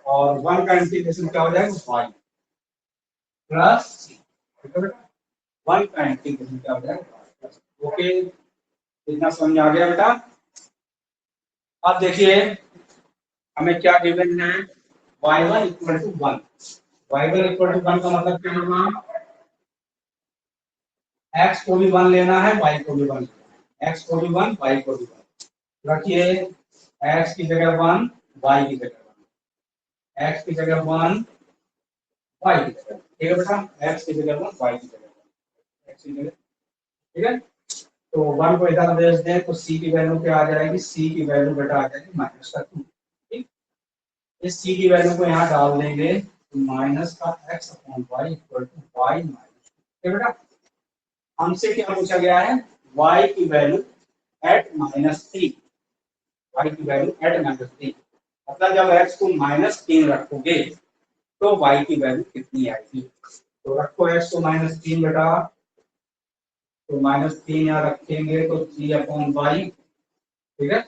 और 1 का इंटीग्रेशन क्या हो जाएगा y प्लस c। ठीक है बेटा, 1 का इंटीग्रेशन क्या हो जाएगा। ओके, इतना समझ आ गया बेटा। अब देखिए हमें क्या गिवन है, y1 equal to 1, y1 equal to 1 का मतलब क्या होगा, x को भी 1 लेना है, y को भी 1 लेना है, x को भी 1 y को भी 1 रखिए, x की जगह 1 y की जगह 1, x की जगह 1 y की जगह, ठीक है बेटा, x की जगह 1 y की जगह 1, x की जगह, ठीक है। तो 1 को इधर भेज दें तो c की वैल्यू क्या आ जाएगी, c की वैल्यू बेटा आ जाएगी माइनस का 2, ठीक। इस c की वैल्यू को यहाँ डाल देंगे तो माइनस का x upon y equal to y minus, ठीक है बेटा। हमसे क्या पूछा गया है, y की वैल्यू एट -3, y की वैल्यू एट -3, मतलब जब x को -3 रखोगे तो y की वैल्यू कितनी आएगी। तो रखो x को -3 बेटा, तो -3 यहाँ रखेंगे तो 3 अपॉन y, ठीक है,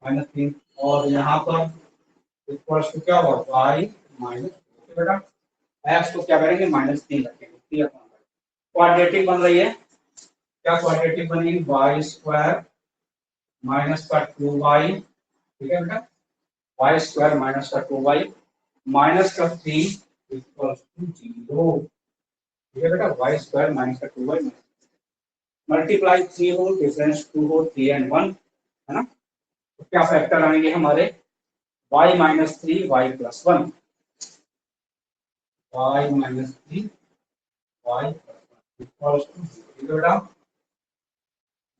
-3, और यहाँ पर इक्वल्स टू क्या होगा y माइनस, बेटा x को क्या करेंगे -3 रखेंगे, 3 अपॉन y, क्वाड्रेटिक बन रही है, क्या क्वाड्रेटिक बनेगी, y स्क्वायर माइनस का 2y, ठीक है बेटा, y स्क्वायर माइनस का 2y माइनस का 3 इक्वल्स टू 0, ठीक है बेटा, y स्क्वायर माइनस का 2y मल्टीप्लाई 3 हो, डिफरेंस 2 हो, 3 एंड 1, है ना। तो क्या फैक्टर आएंगे हमारे, y minus 3 y plus 1, y minus 3 y equals to 0, ठीक है बेटा,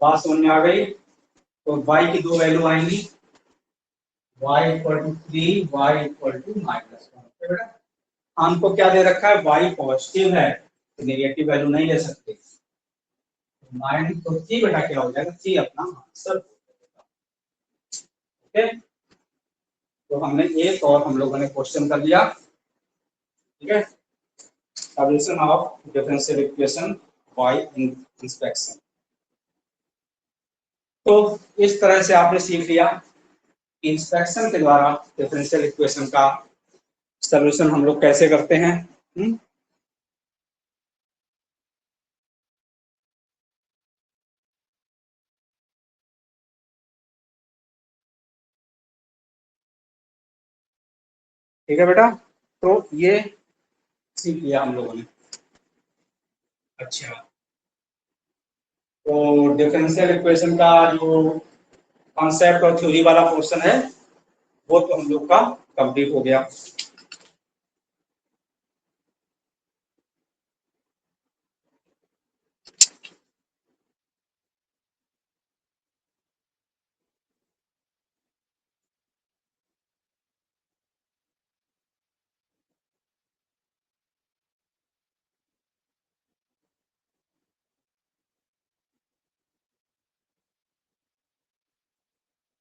बात समझ में आ गई। तो y की दो वैल्यू आएंगी, y equal to 3 y equal to -1, बेटा हमको क्या दे रखा है, y पॉजिटिव है तो नेगेटिव वैल्यू नहीं ले सकते, माइनस तो c बेटा क्या हो जाएगा, c अपना आंसर, ओके। तो हमने एक और हम लोगों ने क्वेश्चन कर लिया, ठीक है, solution of differential equation by inspection. तो इस तरह से आपने सीख लिया इंस्पेक्शन के द्वारा डिफरेंशियल इक्वेशन का सॉल्यूशन हम लोग कैसे करते हैं। ठीक है बेटा, तो ये सीख लिया हम लोगों ने। अच्छा, तो डिफरेंशियल इक्वेशन का जो कॉन्सेप्ट और थ्योरी वाला पोर्शन है वो तो हम लोग का कंप्लीट हो गया।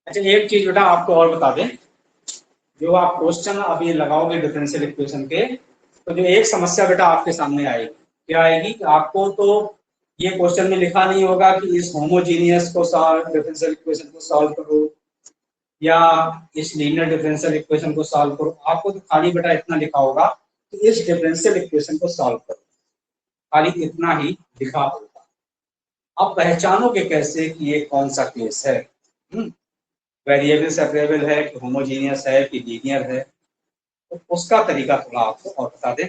अच्छा, एक चीज बेटा आपको और बता दें, जो आप क्वेश्चन अभी लगाओगे डिफरेंशियल इक्वेशन के, तो जो एक समस्या बेटा आपके सामने आएगी, क्या आएगी कि आपको तो ये क्वेश्चन में लिखा नहीं होगा कि इस होमोजीनियस को डिफरेंशियल इक्वेशन को सॉल्व करो या इस लीनियर डिफरेंशियल इक्वेशन को सॉल्व करो। आपको तो खाली बेटा इतना लिखा होगा कि इस डिफरेंशियल इक्वेशन को सॉल्व करो, खाली इतना ही लिखा होगा। आप पहचानोगे कैसे कि ये कौन सा केस है, वेरिएबल सेपरेबल है कि होमोजीनियस है कि लीनियर है, तो उसका तरीका थोड़ा आपको और बता दें।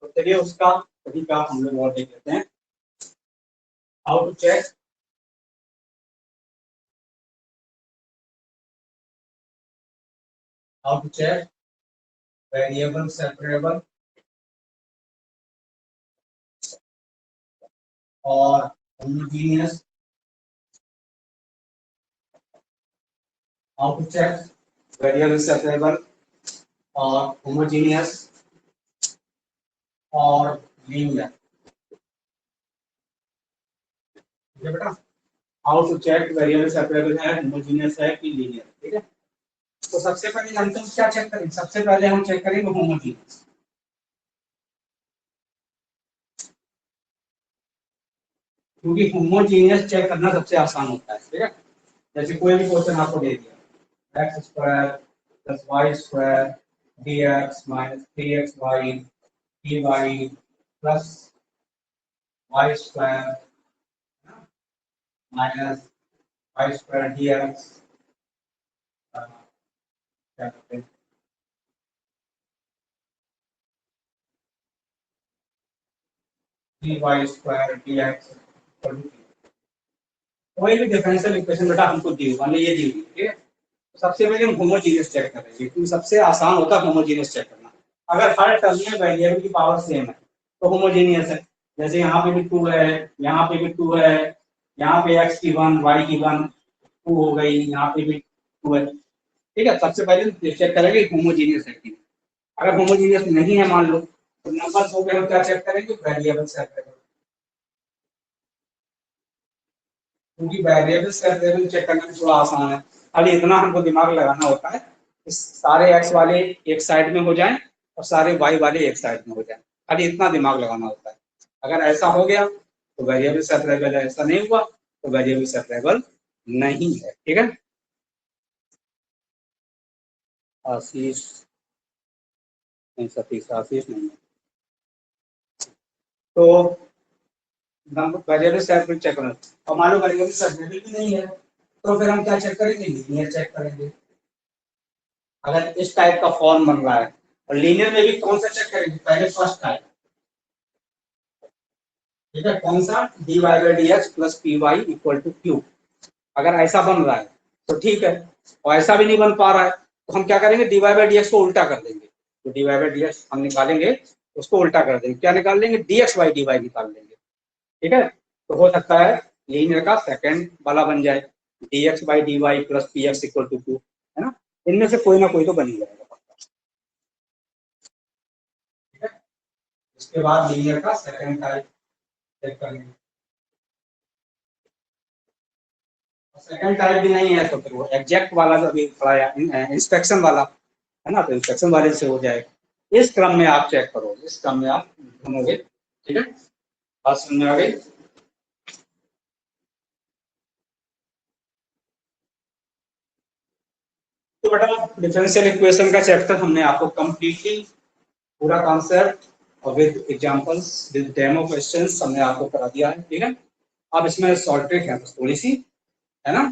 तो चलिए उसका तरीका हम लोग और देख लेते हैं। How to check variable separable और homogeneous, how to check variable separable और होमोजीनियस और लीनियर। ठीक है बेटा, how to check variable separable है, होमोजीनियस है कि लीनियर। ठीक है, तो सबसे पहले हम तो क्या चेक करेंगे, सबसे पहले हम चेक करेंगे होमोजीनियस, क्योंकि होमोजीनियस चेक करना सबसे आसान होता है। ठीक है, जैसे कोई भी क्वेश्चन आपको दे दिया, x square plus Y square d x minus 3xy dy plus Y square minus y square d x, क्या करते हैं dy स्क्वायर डी एक्स। कोई भी डिफरेंशियल इक्वेशन बेटा हमको दी, मान लो ये दी हुई है, ठीक है, तो सबसे पहले हम होमोजीनियस चेक करेंगे, क्योंकि सबसे आसान होता है होमोजीनियस चेक करना। अगर हर टर्म में वेरिएबल की पावर सेम है तो होमोजीनियस है। जैसे यहाँ पे भी 2 है, यहाँ पे भी 2 है, यहाँ पे x की 1 y की 1 2 हो गई, यहाँ पे भी 2 है। ठीक है, सबसे पहले चेक करेंगे होमोजीनियस है कि नहीं। अगर होमोजीनियस नहीं है मान लो, तो नंबर 2 पे हम क्या चेक करेंगे, वेरिएबल सेपरेबल, क्योंकि वेरिएबल सेपरेबल चेक करना भी थोड़ा आसान है। खाली इतना हमको दिमाग लगाना होता है, इस सारे x वाले एक साइड में हो जाएं और सारे y वाले एक साइड में हो जाएं, खाली इतना दिमाग लगाना होता है। अगर ऐसा हो गया तो वेरिएबल सेपरेबल है, ऐसा नहीं हुआ तो वेरिएबल सेपरेबल नहीं है। ठीक है, आशीष नहीं, सतीश आशीष नहीं है, तो वेरिएबल सेपरेबल चेक करना। और मान लो वेरिएबल सेपरेबल भी नहीं है, तो फिर हम क्या चेक करेंगे, लीनियर चेक करेंगे। अगर इस टाइप का फॉर्म बन रहा है, और लीनियर में भी कौन सा चेक करेंगे, पहले फर्स्ट टाइप। ठीक है, कौन सा, dy by d x plus p y equal to q. अगर ऐसा बन रहा है तो ठीक है, और ऐसा भी नहीं बन पा रहा है तो हम क्या करेंगे, dy बाई डी एक्स को उल्टा कर देंगे। तो dy बाई डी एक्स हम निकालेंगे, उसको उल्टा कर देंगे, क्या निकाल लेंगे, dx बाई dy निकाल लेंगे। ठीक है, तो हो सकता है लीनियर का सेकंड वाला बन जाए, dx by dy plus p x equal to q, है ना, इनमें से कोई ना कोई तो बन ही जाएगा। ठीक है, उसके बाद लीनियर का सेकंड टाइप चेक करेंगे, सेकंड टाइप भी नहीं है तो फिर वो एग्जैक्ट वाला जो अभी पढ़ाया इंस्पेक्शन वाला है ना, तो इंस्पेक्शन वाले से हो जाएगा। इस क्रम में आप चेक करो, इस क्रम में आप ढूंढोगे। ठीक है, बात समझ में आ गई। बेटा डिफरेंशियल इक्वेशन का चैप्टर हमने आपको कंप्लीटली पूरा कॉन्सेप्ट और with examples with demo questions हमने आपको करा दिया है, ठीक है। अब इसमें शॉर्ट ट्रिक है बस थोड़ी सी, है ना,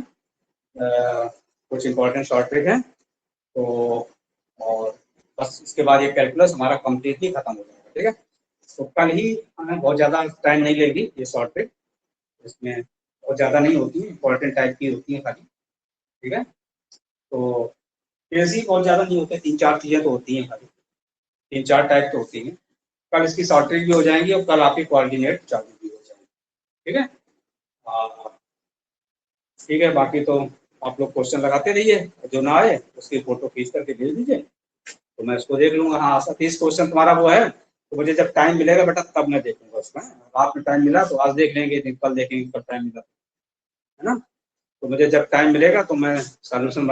कुछ इंपॉर्टेंट शॉर्ट ट्रिक है तो, और बस इसके बाद ये कैलकुलस हमारा कंप्लीटली खत्म हो जाएगा, ठीक है। तो कल ही हमें बहुत ज़्यादा टाइम नहीं लेगी ये शॉर्ट ट्रिक, इसमें बहुत ज़्यादा नहीं होती है, इंपॉर्टेंट टाइप की होती है खाली, ठीक है। तो बेसिक बहुत ज़्यादा नहीं होते, 3-4 चीज़ें तो होती हैं खाली, 3-4 टाइप तो होती हैं। कल इसकी शॉर्ट ट्रिक भी हो जाएंगी और कल आपकी कोऑर्डिनेट चालू भी हो जाएंगी, ठीक है। ठीक है, बाकी तो आप लोग क्वेश्चन लगाते रहिए, जो ना आए उसकी फोटो खींच करके भेज दीजिए तो मैं उसको देख लूंगा। हाँ 30 क्वेश्चन तुम्हारा वो है, तो मुझे जब टाइम मिलेगा बेटा तब मैं देखूंगा उसमें। रात में टाइम मिला तो आज देख लेंगे, कल देखेंगे, कल टाइम मिला, है ना। तो मुझे जब टाइम मिलेगा तो मैं सॉल्यूशन